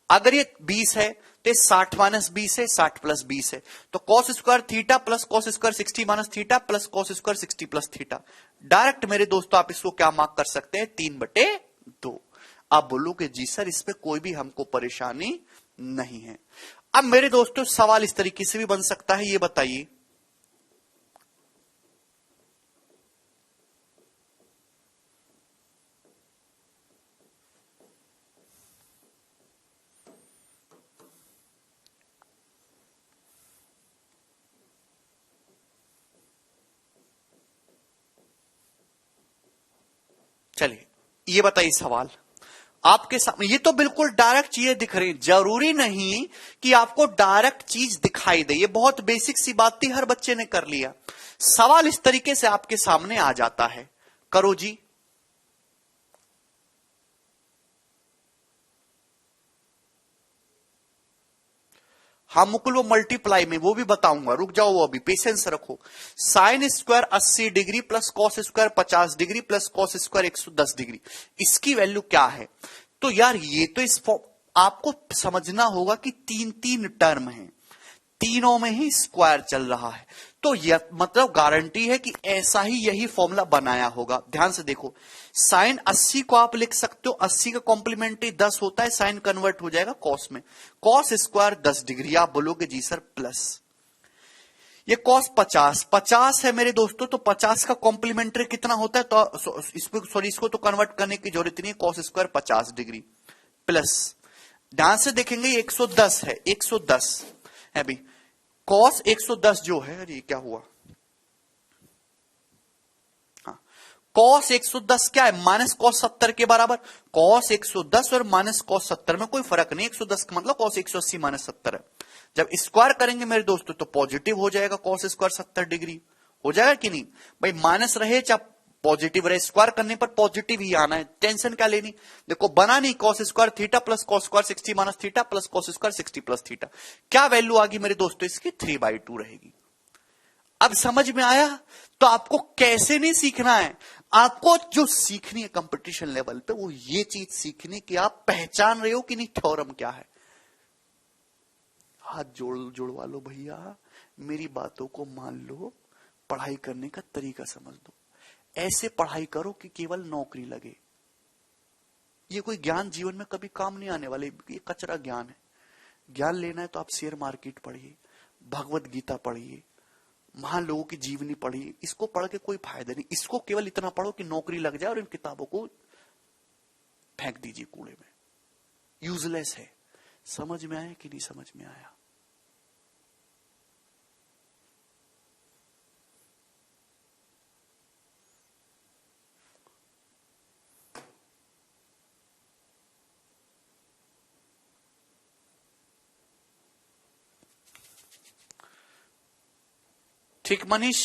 Speaker 1: अगर ये 20 है तो 60 माइनस 20 है, 60 प्लस 20 है। तो cos square theta plus cos square 60 minus theta plus cos square 60 plus theta. Direct मेरे दोस्तों आप इसको क्या मार्क कर सकते हैं? 3/2। आप बोलोगे जी सर इसमें कोई भी हमको परेशानी नहीं है। अब मेरे दोस्तों सवाल इस तरीके से भी बन सकता है, ये बताइए चलिए ये बताइए सवाल आपके सामने, ये तो बिल्कुल डायरेक्ट चीजें दिख रही, जरूरी नहीं कि आपको डायरेक्ट चीज दिखाई दे, ये बहुत बेसिक सी बात थी, हर बच्चे ने कर लिया। सवाल इस तरीके से आपके सामने आ जाता है, करो जी। हाँ मुकुल वो मल्टीप्लाई में वो भी बताऊंगा, रुक जाओ, वो अभी पेशेंस रखो। Sine square 80 degree plus cos square 50 degree plus cos square 110 degree, इसकी वैल्यू क्या है? तो यार ये तो आपको समझना होगा कि 3 टर्म है, तीनों में ही स्क्वायर चल रहा है, तो यह मतलब गारंटी है कि ऐसा ही यही फॉर्मूला बनाया होगा। ध्यान से देखो, साइन 80 को आप लिख सकते हो, 80 का कॉम्प्लीमेंट्री 10 होता है, साइन कन्वर्ट हो जाएगा कॉस में, कॉस स्क्वायर 10 डिग्री। आप बोलोगे जी सर प्लस ये कॉस 50 है मेरे दोस्तों, तो 50 का कॉम्प्लीमेंट्री कितना होता है? तो इसको तो कन्वर्ट करने की जरूरत नहीं, कॉस स्क्वायर 50 डिग्री प्लस, ध्यान से देखेंगे 110 है, 110 है भी, कॉस 110 जो है, अरे क्या हुआ, हाँ कॉस 110 क्या है? माइनस कॉस 70 के बराबर। कॉस 110 और माइनस कॉस 70 में कोई फर्क नहीं, 110 का मतलब कॉस 180 माइनस 70 है। जब स्क्वायर करेंगे मेरे दोस्तों तो पॉजिटिव हो जाएगा, कॉस स्क्वायर 70 डिग्री हो जाएगा कि नहीं भाई, माइनस रहे चाहे पॉजिटिव रहे, स्क्वायर करने पर पॉजिटिव ही आना है, टेंशन क्या लेनी। देखो बना नहीं, cos square theta plus cos square 60 minus theta plus cos square 60 plus theta, क्या वैल्यू आ गई मेरे दोस्तों? इसकी 3/2 रहेगी। अब समझ में आया? तो आपको कैसे नहीं सीखना है, आपको जो सीखनी है कंपटीशन लेवल पे वो ये चीज सीखनी कि आप पहचान रहे हो कि नहीं थ्योरम क्या है। हाथ जोड़वा लो भैया, मेरी बातों को मान लो, पढ़ाई करने का तरीका समझ दो, ऐसे पढ़ाई करो कि केवल नौकरी लगे। ये कोई ज्ञान जीवन में कभी काम नहीं आने वाले, ये कचरा ज्ञान है। ज्ञान लेना है तो आप शेयर मार्केट पढ़िए, भगवत गीता पढ़िए, महान लोगों की जीवनी पढ़िए, इसको पढ़ के कोई फायदा नहीं। इसको केवल इतना पढ़ो कि नौकरी लग जाए और इन किताबों को फेंक दीजिए कूड़े में, यूजलेस है। समझ में आया कि नहीं समझ में आया? ठीक मनीष,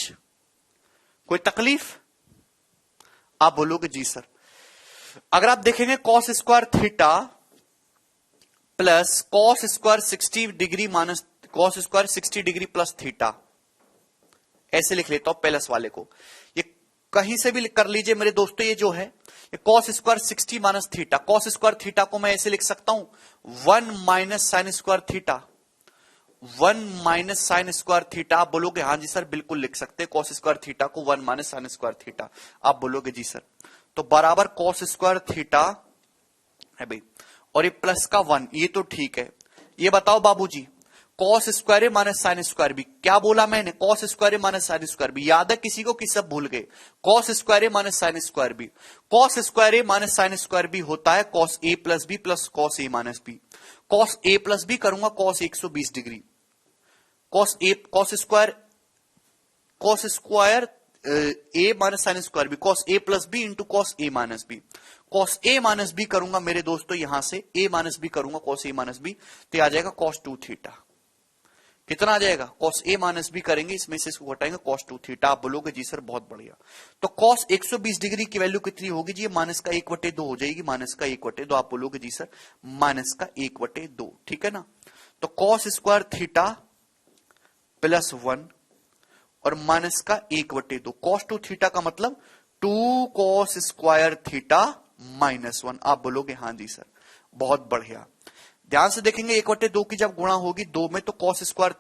Speaker 1: कोई तकलीफ? आप बोलोगे जी सर। अगर आप देखेंगे cos square theta plus cos square 60 degree minus cos square 60 degree plus theta, ऐसे लिख लेता हूं प्लस वाले को। ये कहीं से भी कर लीजिए मेरे दोस्तों, ये जो है ये cos square 60 minus theta, cos square theta को मैं ऐसे लिख सकता हूं 1 minus sine square theta, 1 minus sine square theta. आप बोलोगे हाँ जी सर बिल्कुल लिख सकते हैं कॉस स्क्वायर थीटा को 1 माइनस साइन स्क्वायर थीटा, आप बोलोगे जी सर। तो बराबर कॉस स्क्वायर थीटा है भाई, और ये प्लस का 1, ये तो ठीक है। ये बताओ बाबूजी cos square minus sine square B, क्या बोला मैंने, cos square minus sine square B, याद है किसी को कि सब भूल गए। Cos square minus sine square B, cos square minus sine square B होता है cos A plus B plus cos A minus B. Cos A plus B करूंगा cos 120 degree, cos A cos square A minus sine square B, cos A plus B into cos A minus B. Cos A minus B करूंगा मेरे दोस्तों, यहां से ए माइनस बी करूंगा कॉस ए माइनस बी, तो आ जाएगा कॉस 2 थीटा। कितना आ जाएगा, कॉस ए माइनस बी करेंगे इसमें से इसको घटाएंगे कॉस 2 थीटा। आप बोलोगे जी सर बहुत बढ़िया। तो कॉस 120 डिग्री की वैल्यू कितनी होगी जी, माइनस का 1/2 हो जाएगी, माइनस का 1/2। आप बोलोगे जी सर माइनस का 1/2, ठीक है ना। तो कॉस स्क्वायर थीटा प्लस 1 और माइनस का 1/2, कॉस 2 थीटा का मतलब 2 कॉस स्क्वायर थीटा माइनस 1। आप बोलोगे हाँ जी सर बहुत बढ़िया। ध्यान से देखेंगे 1/2 की जब गुणा होगी 2 में तो cos square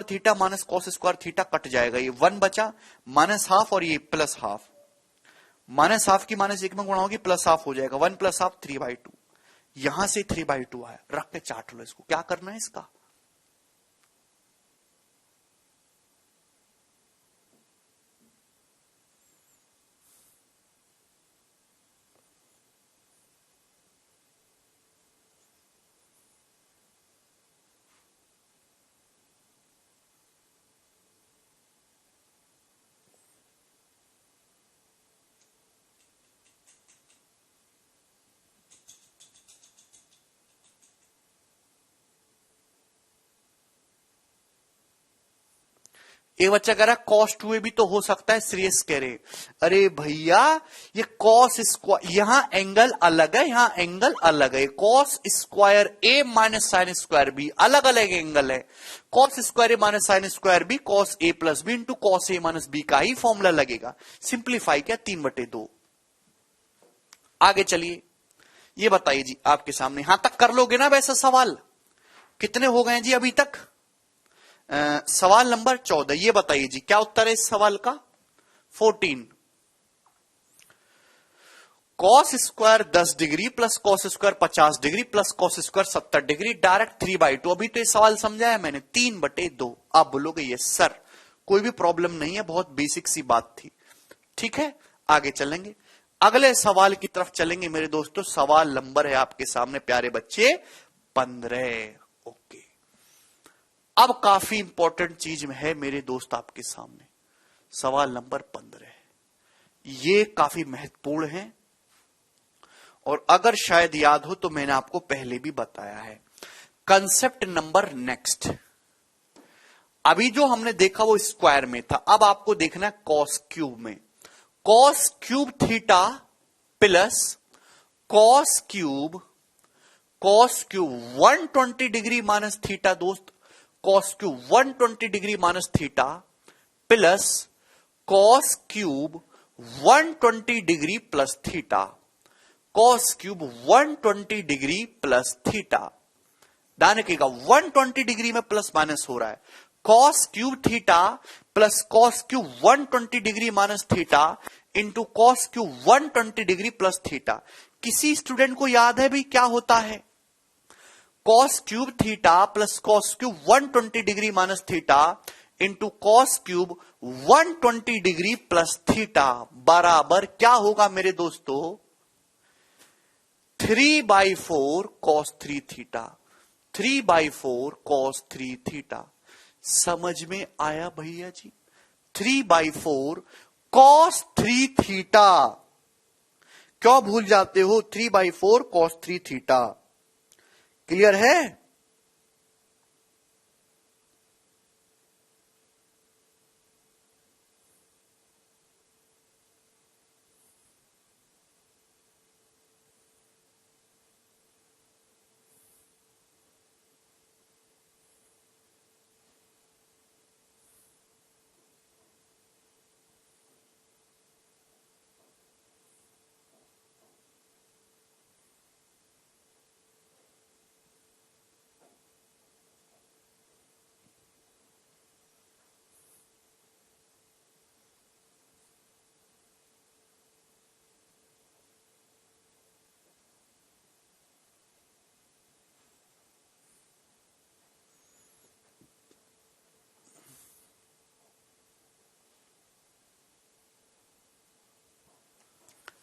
Speaker 1: theta minus cos square theta cut जाएगा, ये 1 बचा, माइनस हाफ और ये प्लस हाफ, माइनस हाफ की माइनस 1 में गुणा होगी प्लस हाफ हो जाएगा, 1 प्लस हाफ 3/2। यहां से 3/2 आया, रख के चाट लो इसको, क्या करना है इसका। एक बच्चा कह रहा है कॉस 2a भी तो हो सकता है, श्रेयस कह रहे। अरे भैया ये कॉस स्क्वायर, यहां एंगल अलग है, यहां एंगल अलग है। Cos square A minus sine square B अलग अलग एंगल है। Cos square A minus sine square B cos A plus B into cos A minus B का ही फॉर्मूला लगेगा। सिंप्लीफाई किया 3/2। आगे चलिए, ये बताइए जी आपके सामने, यहां तक कर लोगे ना वैसा सवाल। कितने हो गए जी अभी तक, सवाल नंबर 14। ये बताइए जी क्या उत्तर है इस सवाल का, 14। Cos square 10 degree plus cos square 50 degree plus cos square 70 degree direct 3/2। अभी तो ये सवाल समझाया मैंने, 3/2। आप बोलोगे ये सर कोई भी प्रॉब्लम नहीं है, बहुत बेसिक सी बात थी, ठीक है। आगे चलेंगे, अगले सवाल की तरफ चलेंगे मेरे दोस्तों। सवाल नंबर है आपके सामने प्यारे बच्चे 15। ओके, अब काफी इंपॉर्टेंट चीज है मेरे दोस्त आपके सामने, सवाल नंबर 15। ये काफी महत्वपूर्ण है और अगर शायद याद हो तो मैंने आपको पहले भी बताया है। कंसेप्ट नंबर नेक्स्ट, अभी जो हमने देखा वो स्क्वायर में था, अब आपको देखना है कॉस क्यूब में। Cos cube theta plus cos cube 120 degree minus theta दोस्त, cos cube 120 degree minus theta plus cos cube 120 degree plus theta, cos cube 120 degree plus theta. ध्यान रखिएगा 120 डिग्री में प्लस माइनस हो रहा है, cos cube theta plus cos cube 120 degree minus theta into cos cube 120 degree plus theta. किसी स्टूडेंट को याद है भी क्या होता है, cos cube theta plus cos cube 120 degree minus theta into cos cube 120 degree plus theta बराबर क्या होगा मेरे दोस्तों, 3/4 कॉस 3 थीटा, 3/4 कॉस 3 थीटा। समझ में आया भैया जी, 3/4 कॉस 3 थीटा। क्यों भूल जाते हो 3/4 कॉस 3 थीटा, क्लियर है।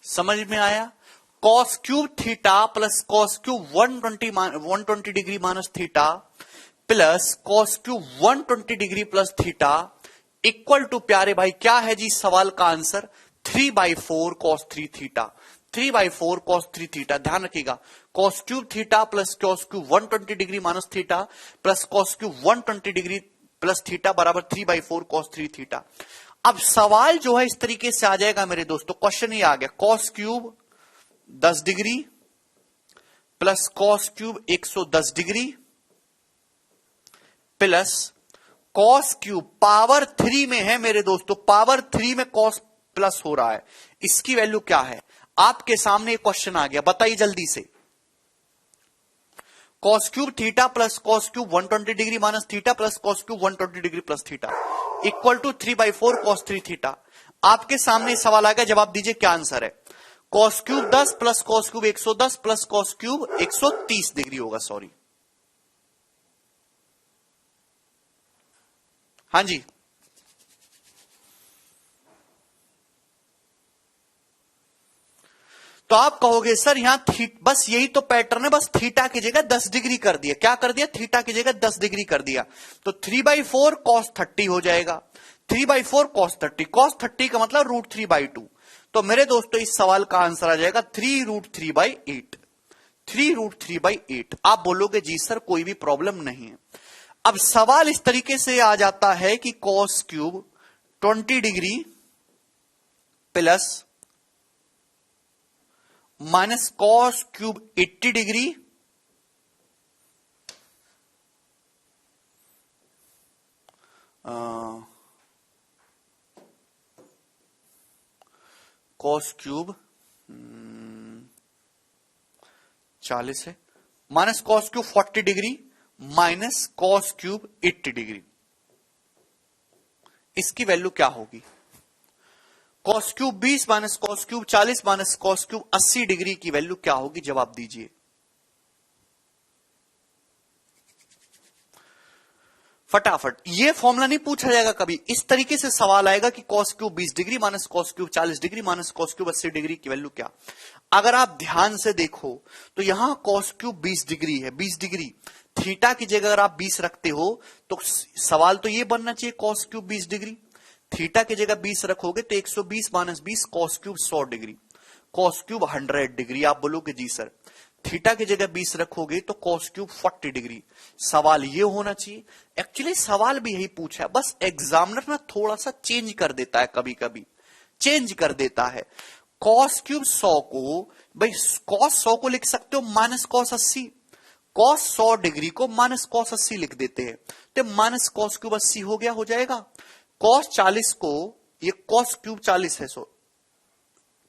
Speaker 1: समझ में आया? Cos cube theta plus cos cube 120 degree minus theta plus cos cube 120 degree plus theta equal to, प्यारे भाई क्या है जी सवाल का आंसर? 3/4 कॉस 3 थीटा। 3/4 कॉस 3 थीटा, ध्यान रखिएगा, cos cube theta plus cos cube 120 degree minus theta plus cos cube 120 degree plus theta बराबर 3/4 कॉस 3 थीटा। अब सवाल जो है इस तरीके से आ जाएगा मेरे दोस्तों, क्वेश्चन ही आ गया, cos cube 10 degree plus cos cube 110 degree plus cos cube power 3 में है मेरे दोस्तों, पावर 3 में कॉस प्लस हो रहा है, इसकी वैल्यू क्या है? आपके सामने एक क्वेश्चन आ गया, बताइए जल्दी से। Cos cube theta plus cos cube 120 degree minus theta plus cos cube 120 degree plus theta equal to 3/4 cos 3 theta. आपके सामने सवाल आ गया, जवाब दीजिए क्या आंसर है? Cos cube 10 plus cos cube 110 plus cos cube 130 degree होगा, सॉरी। हाँ जी, तो आप कहोगे सर यहां बस यही तो पैटर्न है, बस थीटा की जगह 10 डिग्री कर दिया। क्या कर दिया? थीटा की जगह 10 डिग्री कर दिया, तो 3/4 cos 30 हो जाएगा। 3/4 cos 30, cos 30 का मतलब √3/2। तो मेरे दोस्तों इस सवाल का आंसर आ जाएगा 3√3/8। 3√3/8। आप बोलोगे जी सर कोई भी प्रॉब्लम नहीं है। अब सवाल इस तरीके से आ जाता है कि cos cube 20 degree plus minus cos cube 80 degree cos cube 40 है minus cos cube 40 degree minus cos cube 80 degree, इसकी वैल्यू क्या होगी? Cos cube 20 minus cos cube 40 minus cos cube 80 degree की वैल्यू क्या होगी? जवाब दीजिए। फटाफट, ये फॉर्मूला नहीं पूछा जाएगा कभी, इस तरीके से सवाल आएगा कि cos cube 20 degree minus cos cube 40 degree minus cos cube 80 degree की वैल्यू क्या। अगर आप ध्यान से देखो तो यहां कॉस क्यूब 20 डिग्री है, 20 डिग्री थीटा की जगह अगर आप 20 रखते हो तो सवाल तो ये बनना चाहिए कॉस क्यूब 20 डिग्री, थीटा की जगह 20 रखोगे तो 120 minus 20 cos cube 100 degree, cos cube 100 degree. आप बोलोगे जी सर थीटा की जगह 20 रखोगे तो कॉस क्यूब 40 डिग्री। सवाल ये होना चाहिए, एक्चुअली सवाल भी यही पूछा है, बस एग्जामिनर ना थोड़ा सा चेंज कर देता है, कभी कभी चेंज कर देता है। कॉस क्यूब 100 को भाई कॉस 100 को लिख सकते हो माइनस कॉस 80, कॉस 100 डिग्री को माइनस कॉस 80 लिख देते हैं तो माइनस कॉस क्यूब 80 हो गया, हो जाएगा। कॉस 40 को, ये कॉस क्यूब 40 है, सो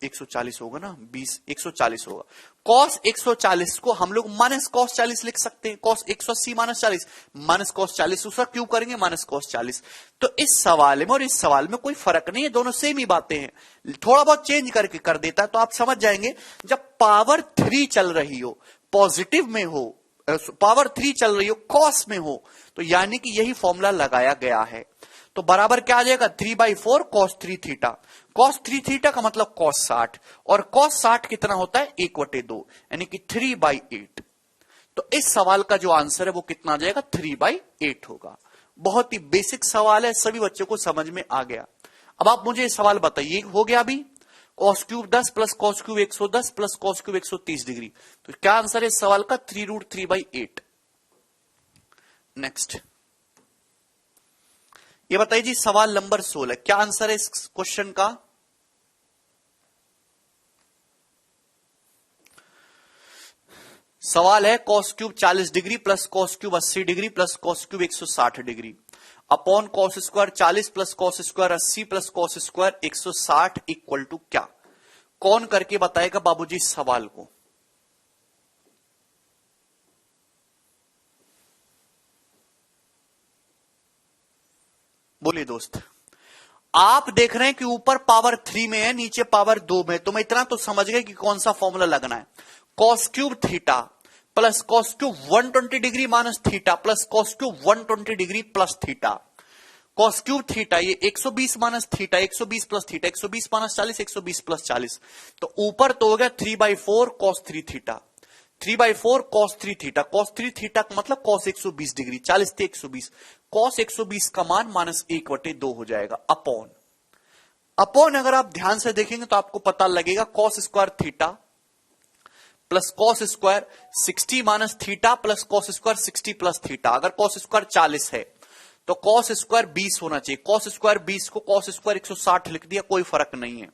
Speaker 1: 140 होगा ना, 20 140 होगा। कॉस 140 को हम लोग माइनस कॉस 40 लिख सकते हैं, कॉस 180 माइनस 40 माइनस कॉस 40, उसका क्यों करेंगे माइनस कॉस 40। तो इस सवाल में और इस सवाल में कोई फर्क नहीं है, दोनों सेम ही बातें हैं, थोड़ा बहुत चेंज करके कर देता है तो आप समझ जाएंगे। जब पावर 3 चल रही हो, पॉजिटिव में हो, पावर 3 चल रही हो, कॉस में हो, तो यानी कि यही फॉर्मूला लगाया गया है। तो बराबर क्या आ जाएगा 3/4 cos 3 थीटा। cos 3 थीटा का मतलब cos 60 और cos 60 कितना होता है 1/2 यानी कि 3/8। तो इस सवाल का जो आंसर है वो कितना आ जाएगा 3/8 होगा। बहुत ही बेसिक सवाल है, सभी बच्चों को समझ में आ गया। अब आप मुझे सवाल बताइए, हो गया अभी cos cube 10 plus cos cube 110 plus cos cube 130 degree, तो क्या आंसर है इस सवाल का 3√3/8। नेक्स्ट ये बताइए जी सवाल नंबर 16, क्या आंसर है इस क्वेश्चन का? सवाल है cos cube 40 degree plus cos cube 80 degree plus cos cube 160 degree upon cos square 40 plus cos square 80 plus cos square 160 equal to क्या। कौन करके बताएगा बाबूजी इस सवाल को? बोलिए दोस्त। आप देख रहे हैं कि ऊपर पावर 3 में है, नीचे पावर 2 में, तो मैं इतना तो समझ गए कि कौन सा फॉर्मूला लगना है। cos cube theta plus cos cube 120 degree minus theta plus cos cube 120 degree plus theta. Cos cube theta, ये 120 minus theta, 120 plus theta, 120 minus 40, 120 plus 40, तो ऊपर तो हो गया 3/4 cos 3 theta, 3/4 cos 3 theta, cos 3 theta का मतलब कॉस 120 डिग्री, 40 थे 120, कॉस 120 का मान -1/2 हो जाएगा, अपॉन अगर आप ध्यान से देखेंगे तो आपको पता लगेगा cos square theta plus cos square 60 minus theta plus cos square 60 plus theta. अगर कॉस स्क्वायर 40 है तो कॉस स्क्वायर 20 होना चाहिए, कॉस स्क्वायर 20 को कॉस स्क्वायर 160 लिख दिया, कोई फर्क नहीं है।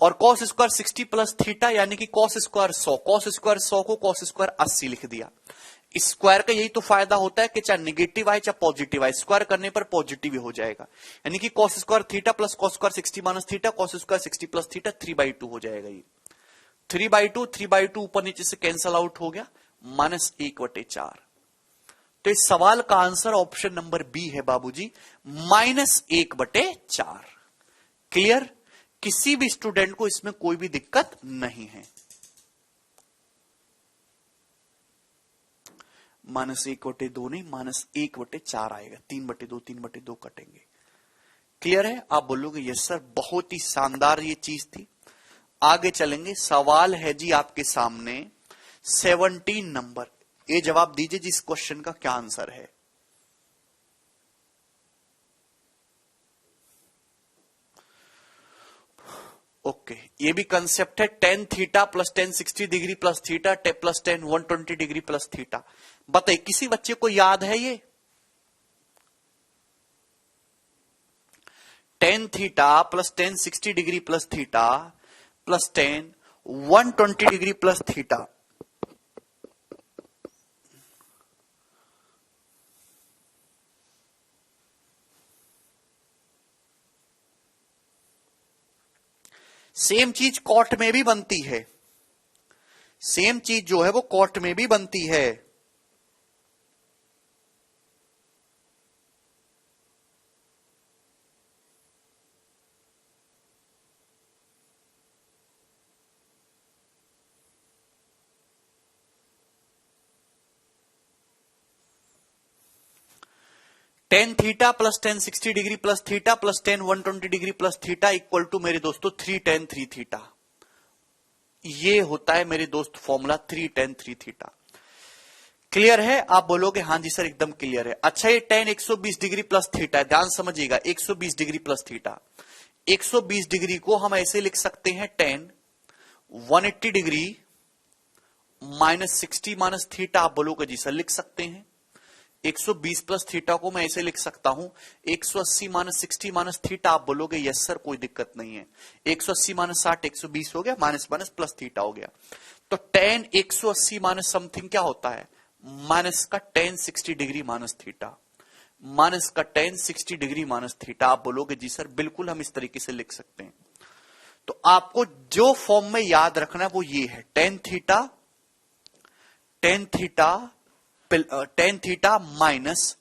Speaker 1: और कॉस स्क्वायर 60 प्लस थीटा यानी कि कॉस स्क्वायर 100, कॉस स्क्वायर 100 को कॉस स्क्वायर 80 लिख दिया। स्क्वायर का यही तो फायदा होता है कि चाहे निगेटिव आए चाहे पॉजिटिव आए, स्क्वायर करने पर पॉजिटिव ही हो जाएगा। यानी कि cos square theta plus cos square 60 minus theta, cos square 60 plus theta 3/2 हो जाएगा। ये 3/2 ऊपर नीचे से कैंसल आउट हो गया, -1/4। तो इस सवाल का आंसर ऑप्शन नंबर बी है बाबूजी, -1/4। क्लियर? किसी भी स्टूडेंट को इसमें कोई भी दिक्कत नहीं है। -1/2 नहीं, -1/4 आएगा, 3/2, 3/2 कटेंगे। क्लियर है? आप बोलोगे यस सर, बहुत ही शानदार ये चीज थी। आगे चलेंगे, सवाल है जी आपके सामने 17 नंबर। ये जवाब दीजिए जिस क्वेश्चन का क्या आंसर है। ओके, ये भी कंसेप्ट है, tan theta plus tan 60 degree plus theta plus tan 120 degree plus theta. बताइए किसी बच्चे को याद है ये? tan theta plus tan 60 degree plus theta plus tan 120 degree plus theta. Same चीज कॉट में भी बनती है, सेम चीज जो है वो कॉट में भी बनती है। tan theta plus tan 60 degree plus theta plus tan 120 degree plus theta equal to मेरे दोस्तों 3 tan 3 थीटा। ये होता है मेरे दोस्त फॉर्मूला 3 tan 3 थीटा। क्लियर है? आप बोलोगे हाँ जी सर एकदम क्लियर है। अच्छा, ये tan 120 डिग्री प्लस थीटा है, ध्यान समझिएगा, 120 डिग्री प्लस थीटा। 120 डिग्री को हम ऐसे लिख सकते हैं tan 180 डिग्री -60 माइनस थीटा। आप बोलोगे जी सर लिख सकते हैं। 120 प्लस थीटा को मैं ऐसे लिख सकता हूं 180 माइनस 60 माइनस थीटा। आप बोलोगे यस सर कोई दिक्कत नहीं है, 180 माइनस 60 120 हो गया, माइनस माइनस प्लस थीटा हो गया। तो tan 180 माइनस समथिंग क्या होता है, माइनस का tan 60 degree minus theta, minus का tan 60 डिग्री माइनस थीटा। आप बोलोगे जी सर बिल्कुल हम इस तरीके से लिख सकते हैं। तो आपको जो फॉर्म में याद रखना है वो ये है, tan theta minus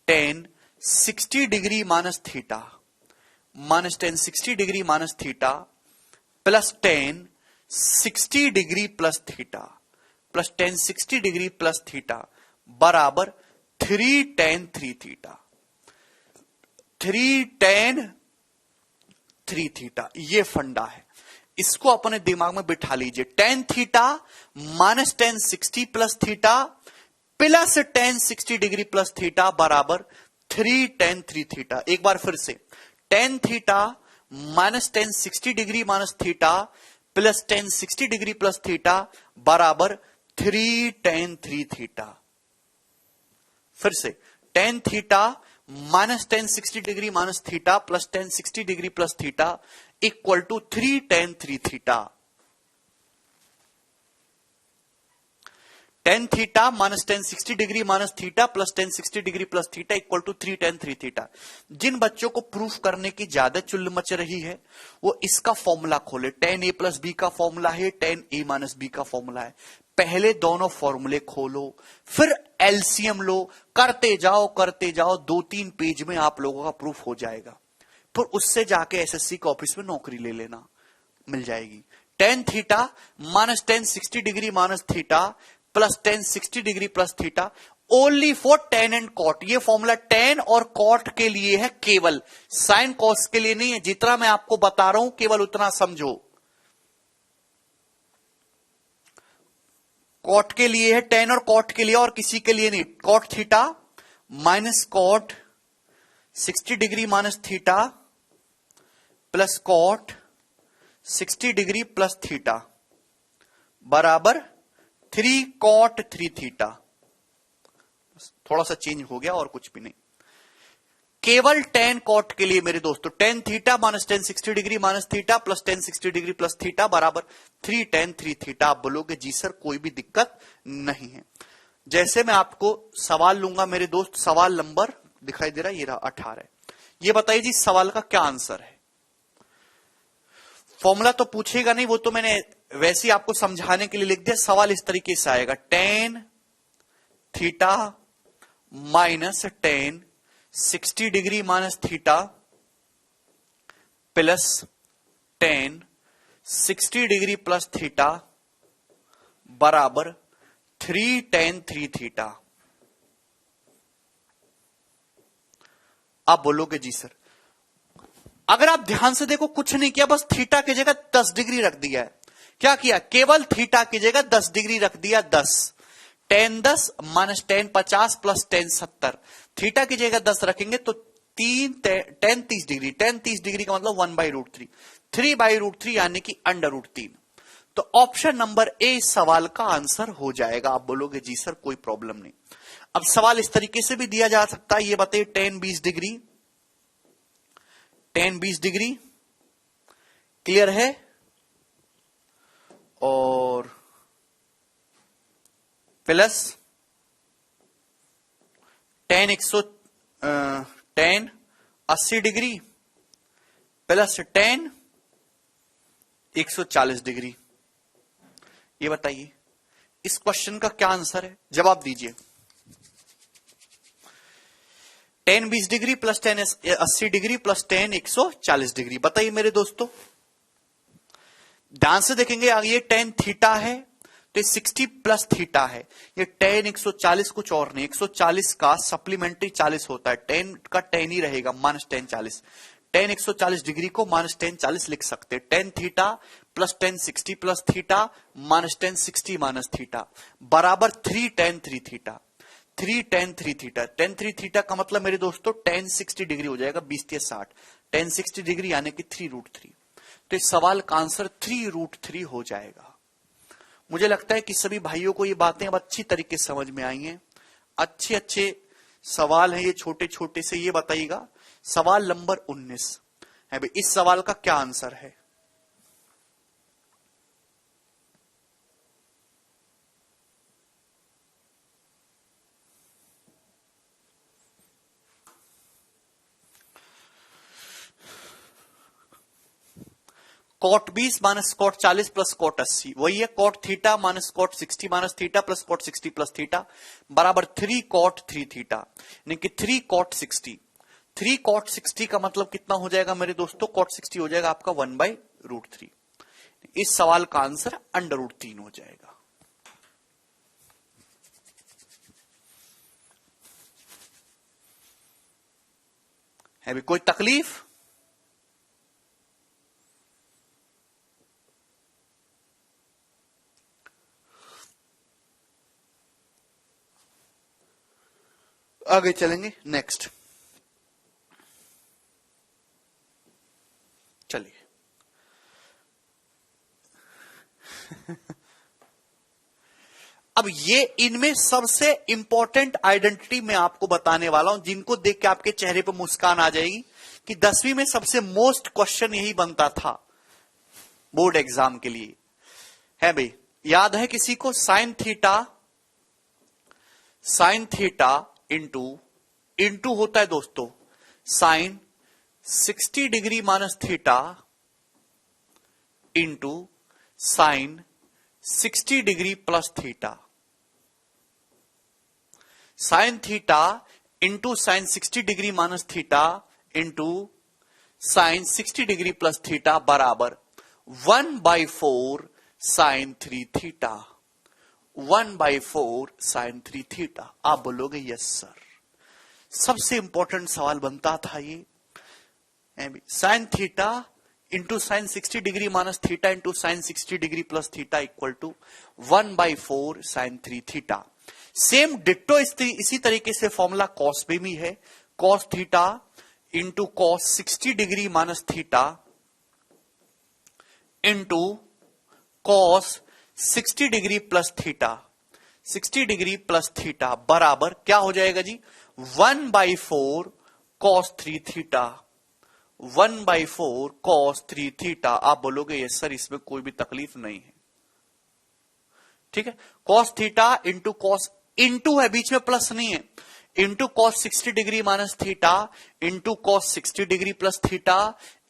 Speaker 1: tan 60 degree minus theta, minus tan 60 degree minus theta plus tan 60 degree plus theta plus tan 60 degree plus theta बराबर 3 tan 3 थीटा, 3 tan 3 थीटा। ये फंडा है, इसको अपने दिमाग में बिठा लीजिए। tan theta minus tan 60 plus theta plus tan 60 degree plus theta बराबर 3 tan 3 थीटा। एक बार फिर से, tan theta minus tan 60 degree minus theta plus tan 60 degree plus theta बराबर 3 tan 3 थीटा। फिर से, tan theta minus tan 60 degree minus theta plus tan 60 degree plus theta equal to 3 tan 3 theta. tan theta minus tan 60 degree minus theta plus tan 60 degree plus theta equal to 3 tan 3 theta. जिन बच्चों को प्रूफ करने की ज्यादा चुल मच रही है वो इसका फॉर्मूला खोले। tan a प्लस बी का फॉर्मूला है, tan a माइनस बी का फॉर्मूला है। पहले दोनों फॉर्मूले खोलो, फिर एलसीएम लो, करते जाओ 2-3 पेज में आप लोगों का प्रूफ हो जाएगा। फिर उससे जाके एसएससी के ऑफिस में नौकरी ले लेना, मिल जाएगी। tan theta minus tan 60 degree minus theta plus tan 60 degree plus theta, only for tan and cot. ये फॉर्मूला टेन और कॉट के लिए है केवल, साइन कॉस के लिए नहीं है। जितना मैं आपको बता रहा हूं केवल उतना समझो। कॉट के लिए है टेन और कॉट के लिए, और किसी के लिए नहीं। Cot theta minus cot 60 degree minus theta plus cot 60 degree plus theta बराबर 3 कॉट 3 थीटा। थोड़ा सा चेंज हो गया और कुछ भी नहीं। केवल टेन कॉट के लिए मेरे दोस्तों, tan theta minus ten 60 degree minus theta plus ten 60 degree plus theta बराबर 3 टेन 3 थीटा। आप बोलोगे जी सर कोई भी दिक्कत नहीं है। जैसे मैं आपको सवाल लूंगा मेरे दोस्त, सवाल नंबर दिखाई दे रहा है, ये रहा 18। ये बताइए जी सवाल का क्या आंसर है। फॉर्मूला तो पूछेगा नहीं, वो तो मैंने वैसे ही आपको समझाने के लिए लिख दिया। सवाल इस तरीके से आएगा, tan theta minus ten 60 degree minus theta plus ten 60 degree plus theta बराबर 3 टेन 3 थीटा। आप बोलोगे जी सर, अगर आप ध्यान से देखो कुछ नहीं किया, बस थीटा की जगह 10 डिग्री रख दिया है। क्या किया, केवल थीटा की जगह 10 डिग्री रख दिया। 10 ten 10 minus ten 50 plus ten 70। Theta की जगह 10 रखेंगे तो टेन 30 डिग्री, टेन 30 डिग्री का मतलब 1/√3, 3/√3 यानी कि √3। तो ऑप्शन नंबर ए इस सवाल का आंसर हो जाएगा। आप बोलोगे जी सर कोई प्रॉब्लम नहीं। अब सवाल इस तरीके से भी दिया जा सकता है, ये बताइए ten 20 degree, ten 20 degree clear है, और plus ten 80 degree plus ten 140 degree. ये बताइए इस क्वेश्चन का क्या आंसर है, जवाब दीजिए। Ten 20 degree plus ten 80 degree plus ten 140 degree. बताइए मेरे दोस्तों, ध्यान से देखेंगे, ये टेन थीटा है तो 60 प्लस थीटा है। ये टेन 140 कुछ और नहीं, 140 का सप्लीमेंट्री 40 होता है, टेन का टेन ही रहेगा, माइनस टेन 40। टेन 140 डिग्री को माइनस टेन 40 लिख सकते हैं। Tan theta plus ten 60 plus theta minus ten 60 minus theta बराबर 3 ten 3 theta. 3 ten 3 theta, ten 3 theta का मतलब मेरे दोस्तों टेन 60 डिग्री हो जाएगा, 20 या 60, टेन 60 डिग्री यानी कि 3√3। तो इस सवाल का आंसर 3√3 हो जाएगा। मुझे लगता है कि सभी भाइयों को ये बातें अब अच्छी तरीके से समझ में आई हैं। अच्छे अच्छे सवाल हैं ये, छोटे छोटे से। ये बताइएगा सवाल नंबर 19 है भाई, इस सवाल का क्या आंसर है। Cot 20 minus cot 40 plus cot 80, वही है cot theta minus cot 60 minus theta plus cot 60 plus theta बराबर 3 कॉट 3 थीटा, यानी कि 3 कॉट 60। 3 कॉट 60 का मतलब कितना हो जाएगा मेरे दोस्तों, कॉट 60 हो जाएगा आपका 1/√3। इस सवाल का आंसर √3 हो जाएगा। है भी कोई तकलीफ? आगे चलेंगे, नेक्स्ट चलिए। अब ये इनमें सबसे इंपॉर्टेंट आइडेंटिटी मैं आपको बताने वाला हूं, जिनको देख के आपके चेहरे पर मुस्कान आ जाएगी कि 10वीं में सबसे मोस्ट क्वेश्चन यही बनता था बोर्ड एग्जाम के लिए। है भाई, याद है किसी को? साइन थीटा इंटू होता है दोस्तों sine 60 degree minus theta into sine 60 degree plus theta. Sine theta into sine 60 degree minus theta into sine 60 degree plus theta बराबर 1/4 साइन 3 थीटा। 1/4 sine 3 theta. आप बोलोगे यस सर। सबसे इंपॉर्टेंट सवाल बनता था ये, sine theta into sine 60 degree minus theta into sine 60 degree plus theta equal to 1/4 sine 3 theta. Same ditto इसी तरीके से फॉर्मूला कॉस में भी है, cos theta into cos 60 degree minus theta into cos 60 degree plus theta, 60 degree plus theta बराबर क्या हो जाएगा जी, 1/4 कॉस 3 थीटा, 1/4 कॉस 3 थीटा। आप बोलोगे यस सर, इसमें कोई भी तकलीफ नहीं है। ठीक है, cos theta into cos, into है बीच में प्लस नहीं है, into cos 60 degree minus theta into cos 60 degree plus theta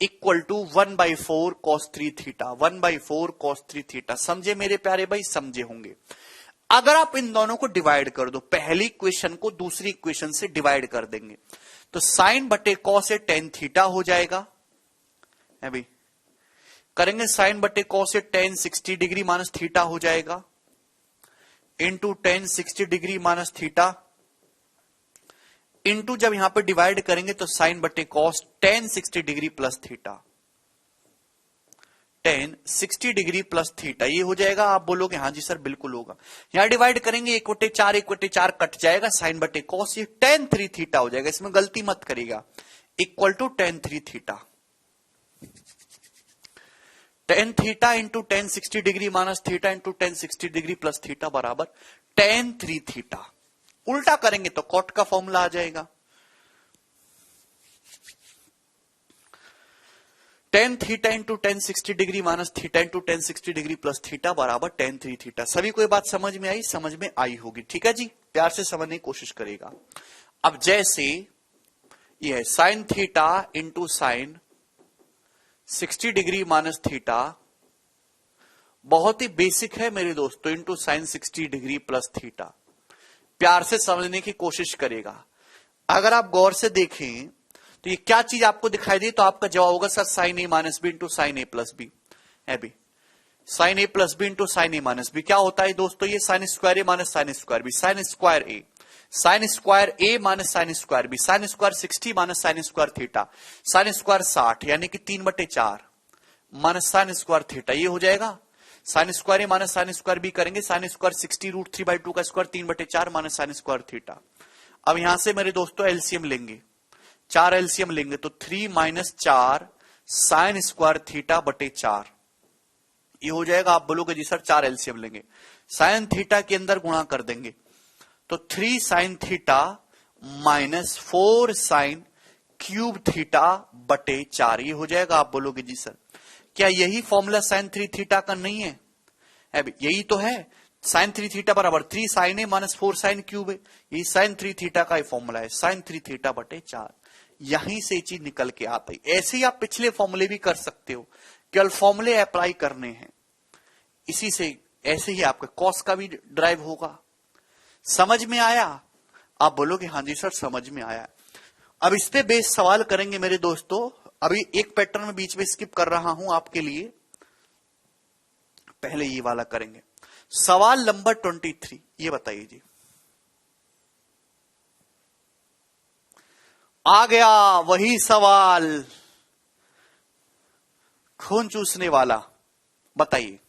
Speaker 1: equal to 1/4 cos 3 theta, 1/4 cos 3 theta. समझे मेरे प्यारे भाई, समझे होंगे। अगर आप इन दोनों को डिवाइड कर दो, पहली इक्वेशन को दूसरी इक्वेशन से डिवाइड कर देंगे तो साइन बटे कॉस से टेन थीटा हो जाएगा। अभी करेंगे साइन बटे कॉस से टेन 60 डिग्री माइनस थीटा हो जाएगा into tan 60 degree minus theta into जब यहां पर डिवाइड करेंगे तो साइन बटे cos tan 60 degree plus theta, ten 60 degree plus theta. ये हो जाएगा। आप बोलोगे हाँ जी सर बिल्कुल होगा। यहां डिवाइड करेंगे 1/4 कट जाएगा, साइन बटे कॉस ये टेन 3 थीटा हो जाएगा। इसमें गलती मत करिएगा, equal to tan 3 theta, tan theta into tan 60 degree minus theta into tan 60 degree plus theta बराबर टेन 3 थीटा। उल्टा करेंगे तो कॉट का फॉर्मूला आ जाएगा, tan theta into tan 60 degree minus theta into tan 60 degree plus theta बराबर टेन 3 थीटा। सभी को ये बात समझ में आई? समझ में आई होगी। ठीक है जी, प्यार से समझने की कोशिश करेगा। अब जैसे ये है sine theta into sine 60 degree minus theta, बहुत ही बेसिक है मेरे दोस्तों, into sine 60 degree plus theta. प्यार से समझने की कोशिश करेगा। अगर आप गौर से देखें तो ये क्या चीज आपको दिखाई दी, तो आपका जवाब होगा sir sine A minus B into sine A plus B है B, sine A plus B into sine A minus B. क्या होता है दोस्तों, ये sine square A minus sine square B, sine square A, sine square A minus sine square B, sine square 60 minus sine square theta, sine square 60 यानी कि 3/4 माइनस साइन स्क्वायर थीटा। ये हो जाएगा sign square A minus sine square B करेंगे, साइन स्क्वायर 60 √3/2 का square 3/4 minus sine square theta. अब यहां से मेरे दोस्तों एलसीएम लेंगे, 4 एलसीएम लेंगे तो 3 माइनस 4 साइन स्क्वायर थीटा बटे 4। ये हो जाएगा। आप बोलोगे जी सर 4 एलसीएम लेंगे, साइन थीटा के अंदर गुणा कर देंगे तो 3 sine theta minus 4 sine cube theta बटे 4। ये हो जाएगा। आप बोलोगे जी सर क्या यही फॉर्मूला साइन 3 थीटा का नहीं है? अभी यही तो है, साइन 3 थीटा बराबर 3 sign A minus 4 sine cube है। यही साइन 3 थीटा का फॉर्मूला है, साइन 3 थीटा बटे 4। यहीं से चीज निकल के आता है। ऐसे ही आप पिछले फॉर्मूले भी कर सकते हो, केवल फॉर्मूले अप्लाई करने हैं। इसी से ऐसे ही आपका कॉस का भी ड्राइव होगा। समझ में आया? आप बोलोगे हाँ जी सर समझ में आया। अब इस पे बेस सवाल करेंगे मेरे दोस्तों। अभी एक पैटर्न में बीच में स्किप कर रहा हूं आपके लिए, पहले ये वाला करेंगे। सवाल नंबर 23, ये बताइए जी, आ गया वही सवाल, खून चूसने वाला। बताइए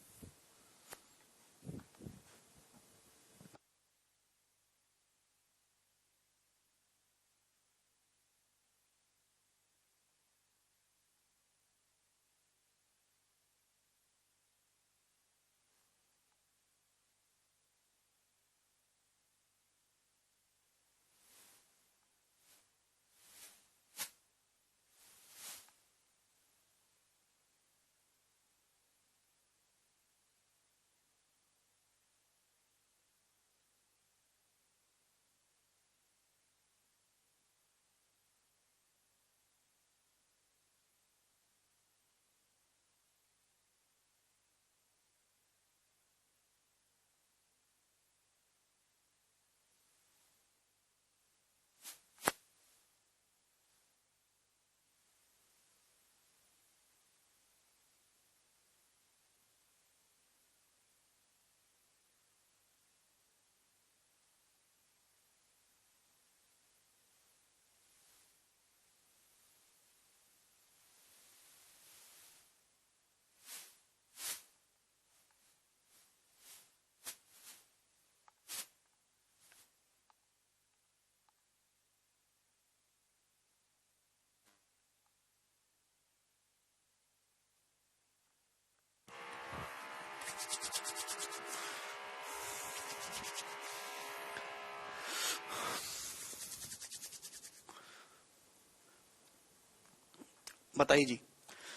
Speaker 1: बताइए जी,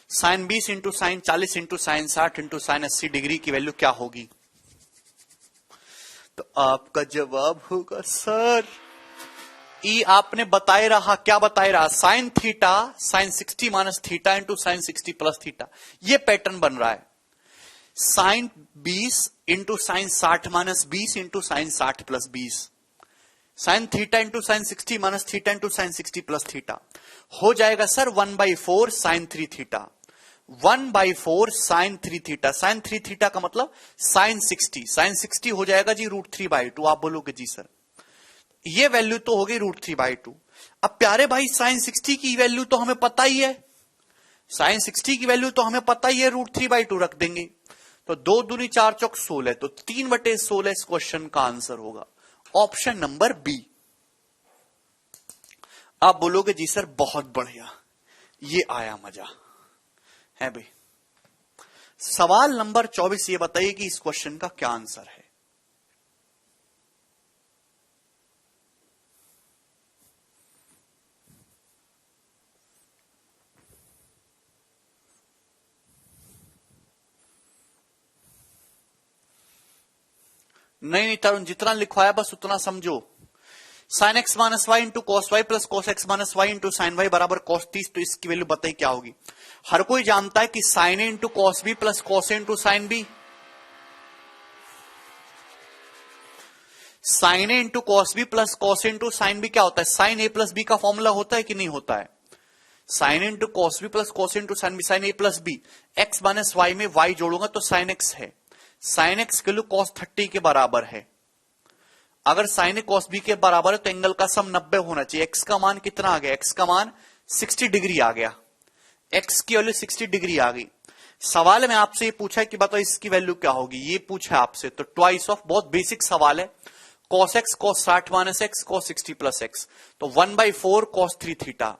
Speaker 1: sine 20 into sine 40 into sine 60 into sine 80 degree की वैल्यू क्या होगी? तो आपका जवाब होगा सर, ई आपने बताए रहा, क्या बताए रहा, sine theta sine 60 minus theta into sine 60 plus theta, ये पैटर्न बन रहा है। Sine 20 into sine 60 minus 20 into sine 60 plus 20, sine theta into sine 60 minus theta into sine 60 plus theta हो जाएगा sir 1/4 sine 3 theta, 1/4 sine 3 theta, sine 3 theta का मतलब साइन 60, साइन 60 हो जाएगा जी √3/2। आप बोलोगे जी सर ये वैल्यू तो हो गई √3/2। अब प्यारे भाई साइन 60 की वैल्यू तो हमें पता ही है, साइन 60 की वैल्यू तो हमें पता ही है, √3/2 रख देंगे। तो 2 दूनी 4 चौक 16, तो 3/16 इस क्वेश्चन का आंसर होगा ऑप्शन नंबर बी। आप बोलोगे जी सर बहुत बढ़िया, ये आया मजा है भाई। सवाल नंबर 24 ये बताइए कि इस क्वेश्चन का क्या आंसर है। नहीं तरुण, जितना लिखवाया बस उतना समझो। Sine X minus Y into cos Y plus cos X minus Y into sine Y बराबर कॉस 30, तो इसकी वैल्यू बताइए क्या होगी। हर कोई जानता है कि sine A into cos B plus cos A into sine B, sine A into cos B plus cos A into sine B क्या होता है, साइन ए प्लस बी का फॉर्मूला होता है कि नहीं होता है। Sine into cos B plus cos into sine B, sine A plus B, X minus Y में वाई जोड़ूंगा तो साइन एक्स है, साइन एक्स के लिए कॉस 30 के बराबर है। अगर साइन ए कॉस बी के बराबर है तो एंगल का सम 90 होना चाहिए। एक्स का मान कितना आ गया, एक्स का मान 60 डिग्री आ गया, एक्स की वैल्यू 60 डिग्री आ गई। सवाल में आपसे ये पूछा है कि बताओ इसकी वैल्यू क्या होगी, ये पूछा है आपसे, तो ट्वाइस ऑफ, बहुत बेसिक सवाल है। Cos x cos 60 minus x cos 60 plus x, तो 1/4 cos 3 theta,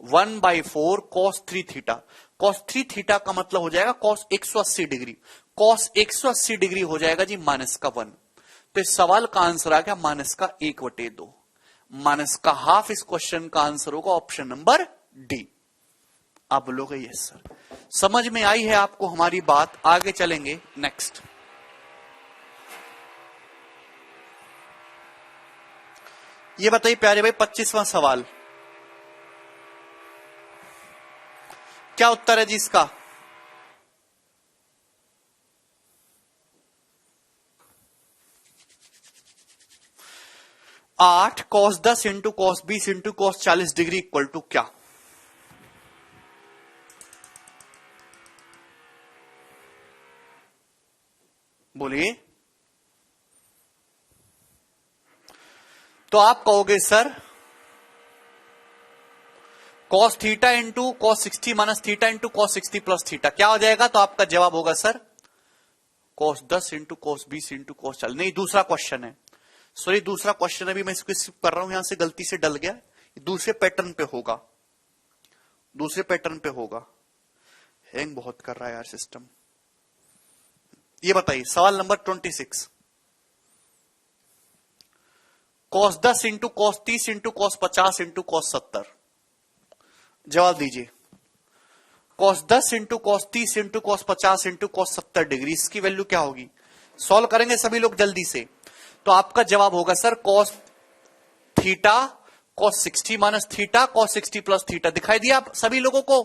Speaker 1: 1/4 cos 3 theta, cos 3 theta का मतलब हो जाएगा कॉस 180 डिग्री, कॉस 180 डिग्री हो जाएगा जी -1। तो इस सवाल का आंसर आ गया -1/2, -1/2 इस क्वेश्चन का आंसर होगा ऑप्शन नंबर डी। आप बोलोगे यस सर, समझ में आई है आपको हमारी बात। आगे चलेंगे नेक्स्ट। ये बताइए प्यारे भाई 25वां सवाल, क्या उत्तर है जी इसका। 8 cos 10 into cos 20 into cos 40 degree equal to क्या। बोलिए। तो आप कहोगे sir cos theta into cos 60 minus theta into cos 60 plus theta क्या हो जाएगा, तो आपका जवाब होगा sir cos 10 into cos 20 into cos 40। नहीं, दूसरा क्वेश्चन है, सॉरी दूसरा क्वेश्चन अभी मैं इसको स्किप कर रहा हूं, यहां से गलती से डल गया, दूसरे पैटर्न पे होगा, दूसरे पैटर्न पे होगा। हैंग बहुत कर रहा है यार सिस्टम। ये बताइए सवाल number 26, cos 10 into cos 30 into cos 50 into cos 70, जवाब दीजिए। cos 10 into cos 30 into cos 50 into cos 70 degree, इसकी वैल्यू क्या होगी। सॉल्व करेंगे सभी लोग जल्दी से। तो आपका जवाब होगा sir cos theta cos 60 minus theta cos 60 plus theta. दिखाई दिया आप सभी लोगों को,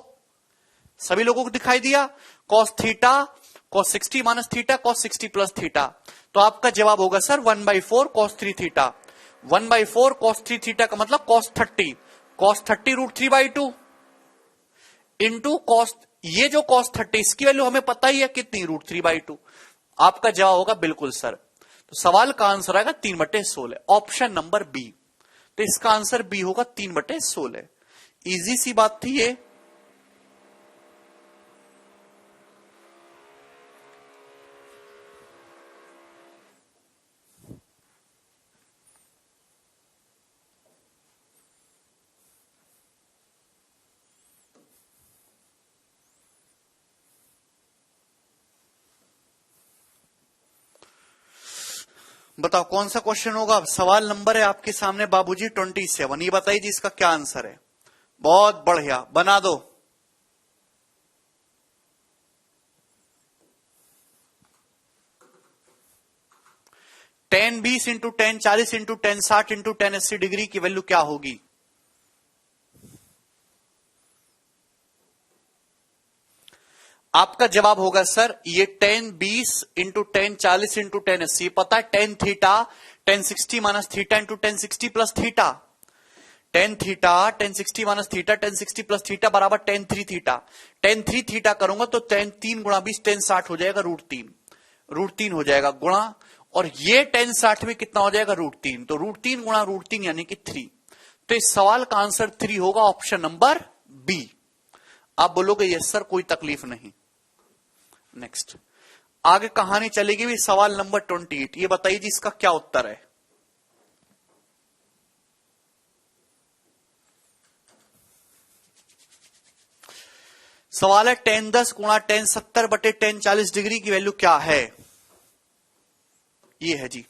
Speaker 1: सभी लोगों को दिखाई दिया। cos theta cos 60 minus theta cos 60 plus theta, तो आपका जवाब होगा sir 1/4 cos 3 theta, 1/4 cos 3 theta का मतलब cos 30, cos 30 √3/2 इंटू कॉस, ये जो cos 30 इसकी वैल्यू हमें पता ही है कितनी, √3/2। आपका जवाब होगा बिल्कुल सर, तो सवाल का आंसर आएगा 3/16, ऑप्शन नंबर बी। तो इसका आंसर बी होगा 3/16। इजी सी बात थी ये। बताओ कौन सा क्वेश्चन होगा। सवाल नंबर है आपके सामने बाबूजी 27। ये बताइए जी इसका क्या आंसर है। बहुत बढ़िया, बना दो। Ten 20 into 10 40 into 10 60 into 10 80 degree की वैल्यू क्या होगी। आपका जवाब होगा सर ये 10 20 इंटू 10 40 इंटू 10 80। पता है 10 theta 10 60 minus theta into 10 60 plus theta. 10 theta 10 60 minus theta 10 60 plus theta बराबर 10 3 थीटा। 10 3 थीटा करूंगा तो 10 3 गुणा 20 10 60 हो जाएगा √3 हो जाएगा गुणा, और ये 10 60 में कितना हो जाएगा √3, तो √3 गुणा √3 यानी कि 3। तो इस सवाल का आंसर 3 होगा, ऑप्शन नंबर बी। आप बोलोगे यस सर कोई तकलीफ नहीं। नेक्स्ट आगे कहानी चलेगी भी। सवाल नंबर 28, ये बताइए जी इसका क्या उत्तर है। सवाल है 10 10 गुणा 10 70 बटे 10 40 डिग्री की वैल्यू क्या है। ये है जी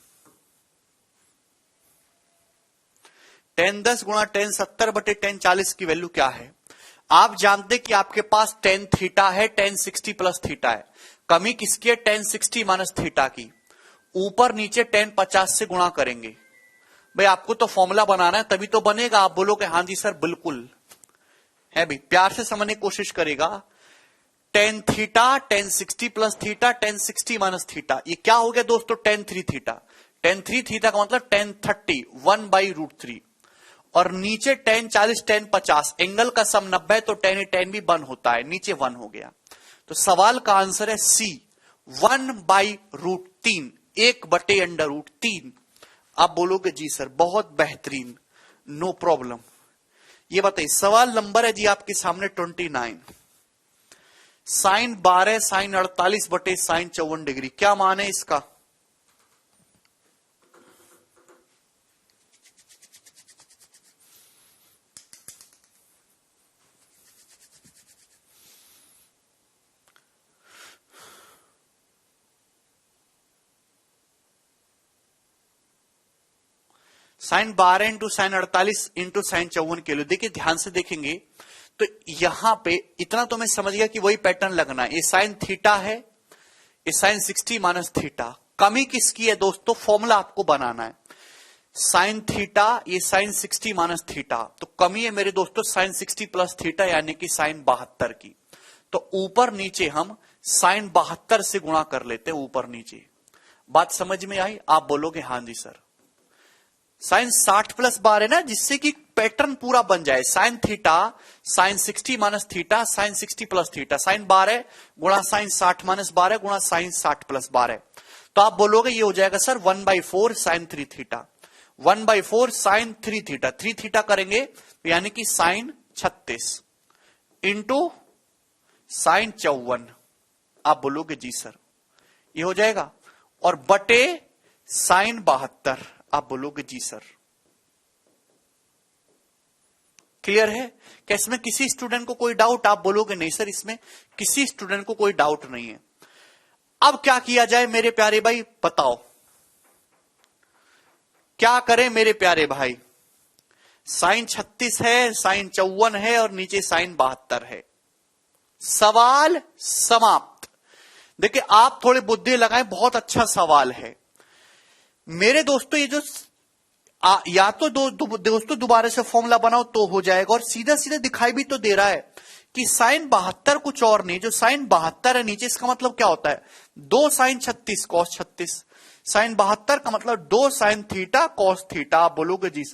Speaker 1: 10 10 गुणा 10 70 बटे 10 40 की वैल्यू क्या है। आप जानते कि आपके पास 10 थीटा है 10 60 प्लस थीटा है। कमी किसकी है 10 60 माइनस थीटा की। ऊपर नीचे 10 50 से गुणा करेंगे। भाई आपको तो फॉर्मूला बनाना है तभी तो बनेगा। आप बोलोगे हाँ जी सर बिल्कुल है भाई, प्यार से समझने की कोशिश करेगा। 10 theta 10 60 plus theta 10 60 minus theta, ये क्या हो गया दोस्तों 10 3 थीटा। 10 3 थीटा का मतलब 10 30 1/√3, और नीचे 10 40 10 50, एंगल का सम 90 तो 10 10 भी 1 होता है, नीचे 1 हो गया। तो सवाल का आंसर है सी 1/√3, 1/√3। आप बोलोगे जी सर बहुत बेहतरीन, नो प्रॉब्लम। ये बताइए सवाल नंबर है जी आपके सामने 29। साइन 12 साइन 48 बटे साइन 54 डिग्री, क्या मान है इसका। Sine 12 into sine 48 into sine 54 के लिए देखिए ध्यान से देखेंगे तो यहां पे इतना तो मैं समझ गया कि वही पैटर्न लगना है। ये साइन थीटा है, ये साइन 60 माइनस थीटा। कमी किसकी है दोस्तों, फॉर्मूला आपको बनाना है। साइन थीटा ये साइन 60 माइनस थीटा, तो कमी है मेरे दोस्तों साइन 60 प्लस थीटा यानी कि साइन 72 की। तो ऊपर नीचे हम साइन 72 से गुणा कर लेते हैं ऊपर नीचे। बात समझ में आई। आप बोलोगे हाँ जी सर। साइन 60 प्लस 12 ना, जिससे कि पैटर्न पूरा बन जाए। Sine theta sine 60 minus theta sine 60 plus theta, sine 12 गुणा साइन 60 माइनस 12 गुणा साइन 60 प्लस 12। तो आप बोलोगे ये हो जाएगा sir 1/4 sine 3 theta, 1/4 sine 3 theta. 3 theta करेंगे यानी कि साइन 36 इंटू साइन 54। आप बोलोगे जी सर ये हो जाएगा, और बटे साइन 72। आप बोलोगे जी सर। क्लियर है। क्या इसमें किसी स्टूडेंट को कोई डाउट। आप बोलोगे नहीं सर इसमें किसी स्टूडेंट को कोई डाउट नहीं है। अब क्या किया जाए मेरे प्यारे भाई, बताओ क्या करें मेरे प्यारे भाई। साइन 36 है, साइन 54 है और नीचे साइन 72 है। सवाल समाप्त। देखिए आप थोड़ी बुद्धि लगाएं, बहुत अच्छा सवाल है मेरे दोस्तों। ये जो या तो दोस्तों दोबारा से फॉर्मूला बनाओ तो हो जाएगा, और सीधा सीधा दिखाई भी तो दे रहा है कि साइन 72 कुछ और नहीं, जो साइन 72 है नीचे, इसका मतलब क्या होता है 2 साइन 36 कॉस 36। साइन 72 का मतलब 2 साइन थीटा कॉस थीटा। आप बोलोगे जी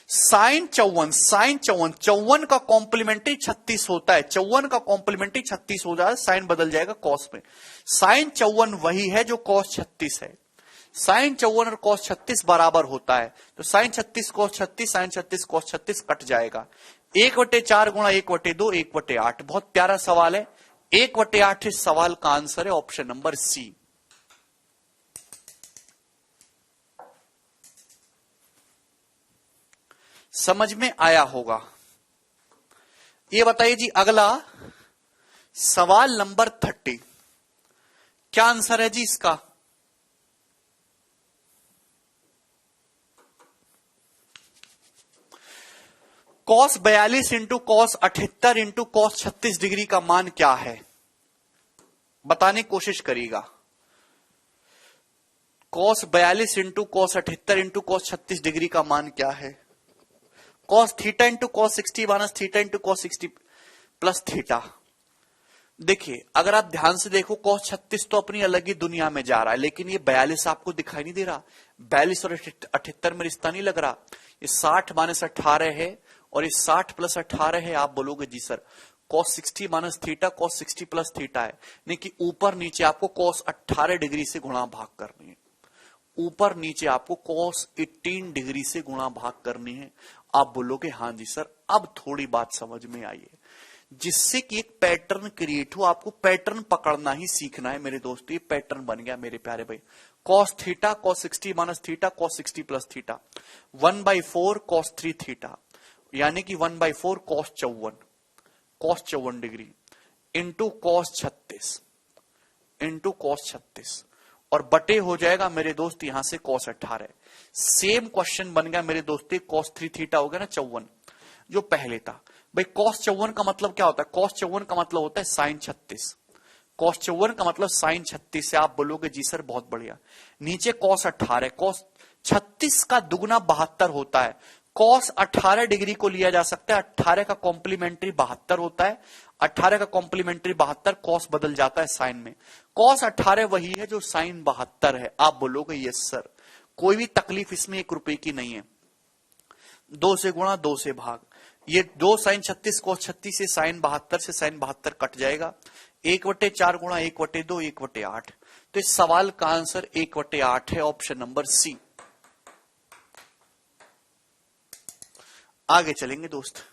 Speaker 1: साइन 54 का कॉम्प्लीमेंट्री 36 होता है, 54 का कॉम्प्लीमेंट्री 36 हो जाए, साइन बदल जाएगा कॉस में। साइन 54 वही है जो कॉस 36 है। साइन 54 और कॉस 36 बराबर होता है, तो sine 36 cos 36 sine 36 cos 36 cut जाएगा। 1/4 गुणा 1/2 1/8। बहुत प्यारा सवाल है। 1/8 इस सवाल का आंसर है ऑप्शन नंबर सी। समझ में आया होगा। ये बताइए जी अगला सवाल नंबर 30, क्या आंसर है जी इसका। Cos 42 into cos 78 into cos 36 degree का मान क्या है, बताने की कोशिश करिएगा। Cos 42 into cos 78 into cos 36 degree का मान क्या है? Cos theta into cos 60 minus theta into cos 60 plus theta. देखिए अगर आप ध्यान से देखो कॉस 36 तो अपनी अलग ही दुनिया में जा रहा है, लेकिन ये 42 आपको दिखाई नहीं दे रहा। 42 और 78 में रिश्ता नहीं लग रहा। ये 60 माइनस 18 है और ये 60 प्लस 18 है। आप बोलोगे जी sir cos 60 minus theta cos 60 plus theta है, नहीं कि ऊपर नीचे आपको कॉस 18 डिग्री से गुणा भाग करनी है। ऊपर नीचे आपको कॉस 18 डिग्री से गुणा भाग करनी है। आप बोलोगे हाँ जी सर, अब थोड़ी बात समझ में आई है, जिससे कि एक पैटर्न क्रिएट हो। आपको पैटर्न पकड़ना ही सीखना है मेरे दोस्तों। ये पैटर्न बन गया मेरे प्यारे भाई। Cos theta cos 60 minus theta cos 60 plus theta 1/4 cos 3 theta, यानी कि 1/4 कॉस 54 डिग्री इंटू कॉस 36 और बटे हो जाएगा मेरे दोस्त यहां से कॉस 18। सेम क्वेश्चन बन गया मेरे दोस्त, कॉस 3 थीटा हो गया ना 54 जो पहले था। भाई कॉस 54 का मतलब क्या होता है? कॉस 54 का मतलब होता है साइन 36। कॉस 54 का मतलब साइन 36 से। आप बोलोगे जी सर बहुत बढ़िया। नीचे कॉस 18, कॉस 36 का दुगुना 72 होता है। कॉस 18 डिग्री को लिया जा सकता है, 18 का कॉम्प्लीमेंट्री 72 होता है। 18 का कॉम्प्लीमेंट्री 72, कॉस बदल जाता है साइन में। कॉस 18 वही है जो साइन 72 है। आप बोलोगे यस सर, कोई भी तकलीफ इसमें 1 रुपए की नहीं है। 2 से गुणा 2 से भाग, ये 2 साइन 36 कॉस 36 से साइन 72 से साइन 72 कट जाएगा। 1/4 गुणा 1/2 1/8। तो इस सवाल का आंसर 1/8 है, ऑप्शन नंबर सी। आगे चलेंगे दोस्त,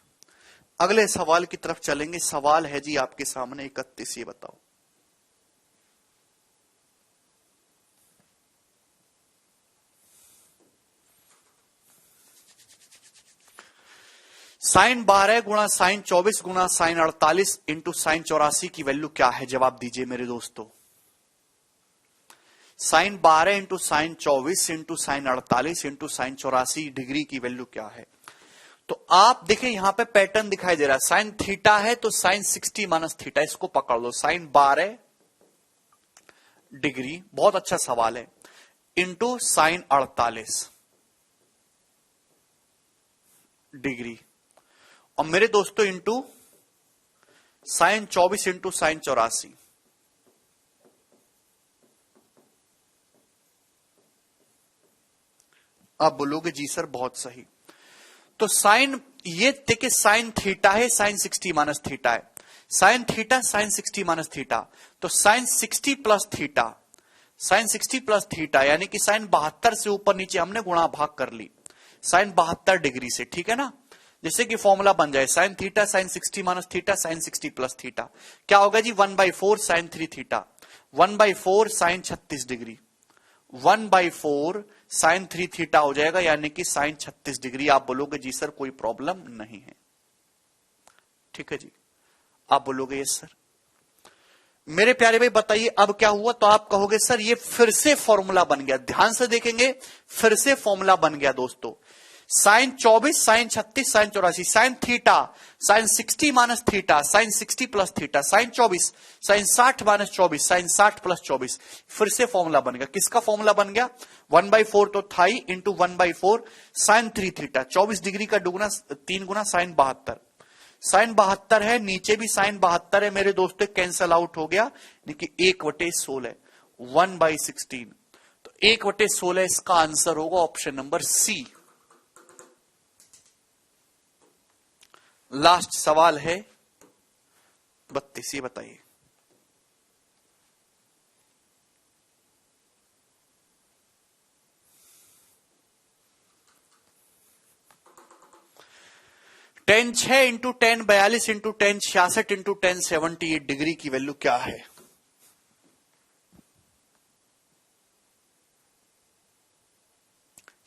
Speaker 1: अगले सवाल की तरफ चलेंगे। सवाल है जी आपके सामने 31, ये बताओ। साइन 12 गुणा साइन 24 गुणा साइन 48 इंटू साइन 84 की वैल्यू क्या है? जवाब दीजिए मेरे दोस्तों। Sine 12 into sine 24 into sine 48 into sine 84 degree की वैल्यू क्या है? तो आप देखें यहां पे पैटर्न दिखाई दे रहा है। साइन थीटा है तो साइन 60 माइनस थीटा, इसको पकड़ लो। साइन 12 डिग्री, बहुत अच्छा सवाल है, इंटू साइन 48 डिग्री, और मेरे दोस्तों इंटू साइन 24 इंटू साइन 84। आप बोलोगे जी सर बहुत सही। तो साइन, ये देखिए साइन थीटा है, साइन 60 माइनस थीटा है। Sine theta sine 60 minus theta, तो sine 60 plus theta, sine 60 plus theta यानी कि साइन 72 से ऊपर नीचे हमने गुणा भाग कर ली साइन 72 डिग्री से, ठीक है ना। जैसे कि फॉर्मूला बन जाए sine theta sine 60 minus theta sine 60 plus theta, क्या होगा जी 1/4 sine 3 theta, 1/4 sine 36 degree, 1/4 sine 3 theta हो जाएगा, यानी कि साइन 36 डिग्री। आप बोलोगे जी सर कोई प्रॉब्लम नहीं है, ठीक है जी। आप बोलोगे यस सर। मेरे प्यारे भाई बताइए अब क्या हुआ? तो आप कहोगे सर ये फिर से फॉर्मूला बन गया। ध्यान से देखेंगे, फिर से फॉर्मूला बन गया दोस्तों। Sine 24 sine 36 sine 84, sine theta sine 60 minus theta sine 60 plus theta, sine 24 sine 60 minus 24 sine 60 plus 24। फिर से फॉर्मूला बन गया। किसका फॉर्मूला बन गया? 1/4 तो था ही, इंटू 1/4 साइन 3 थीटा, 24 डिग्री का दुगुना 3 गुना साइन 72। साइन 72 है, नीचे भी साइन 72 है मेरे दोस्तों, कैंसल आउट हो गया, देखिए 1/16 1/16, तो 1/16 इसका आंसर होगा ऑप्शन नंबर सी। लास्ट सवाल है 32, ये बताइए। Ten 6 into 10 42 into 10 66 into 10 78 degree की वैल्यू क्या है?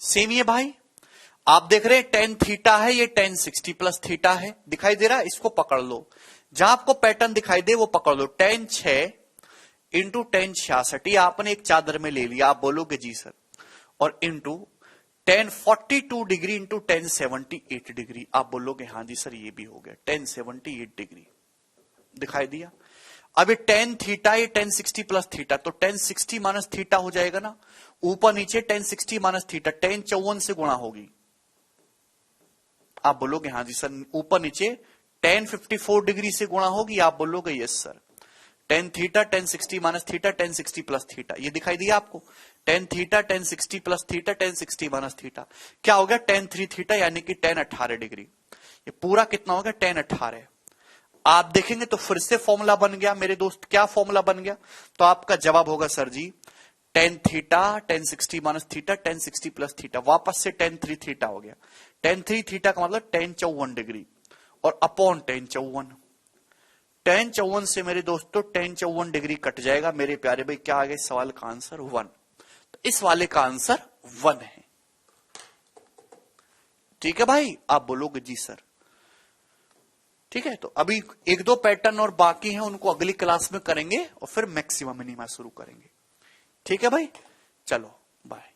Speaker 1: सेम ही है भाई। आप देख रहे हैं टेन थीटा है, ये टेन 60 प्लस थीटा है, दिखाई दे रहा है। इसको पकड़ लो, जहां आपको पैटर्न दिखाई दे वो पकड़ लो। टेन 6 इंटू 10 66, ये आपने एक चादर में ले लिया। आप बोलोगे जी सर, और इंटू 1042 डिग्री इंटू 1078 डिग्री। आप बोलोगे हाँ जी सर ये भी हो गया 1078 डिग्री, दिखाई दिया। अब ये tan थीटा, ये 1060 प्लस थीटा, तो 1060 माइनस थीटा हो जाएगा ना, ऊपर नीचे 1060 माइनस थीटा, 1054 से गुणा होगी। आप बोलोगे हाँ जी सर, ऊपर नीचे 1054 डिग्री से गुणा होगी। आप बोलोगे yes sir. 10 theta 1060 minus theta 1060 plus theta, ये दिखाई दिया आपको। 10 theta 1060 plus theta 1060 minus theta, क्या हो गया 10 थीटा यानी कि 1018 डिग्री। ये पूरा कितना हो गया 1018। आप देखेंगे तो फिर से फॉर्मूला बन गया मेरे दोस्त। क्या फॉर्मूला बन गया? तो आपका जवाब होगा सर जी 10 theta 1060 minus theta 1060 plus theta, वापस से 10 थीटा हो गया। 10 थीटा का मतलब 1054 डिग्री और अपॉन 1054 से मेरे दोस्तों 1054 डिग्री कट जाएगा मेरे प्यारे भाई। क्या आ गया सवाल का आंसर 1। तो इस वाले का आंसर 1 है। ठीक है भाई, आप बोलोगे जी सर। ठीक है, तो अभी एक दो पैटर्न और बाकी हैं, उनको अगली क्लास में करेंगे और फिर मैक्सिमम मिनिमा शुरू करेंगे। ठीक है भाई, चलो बाय।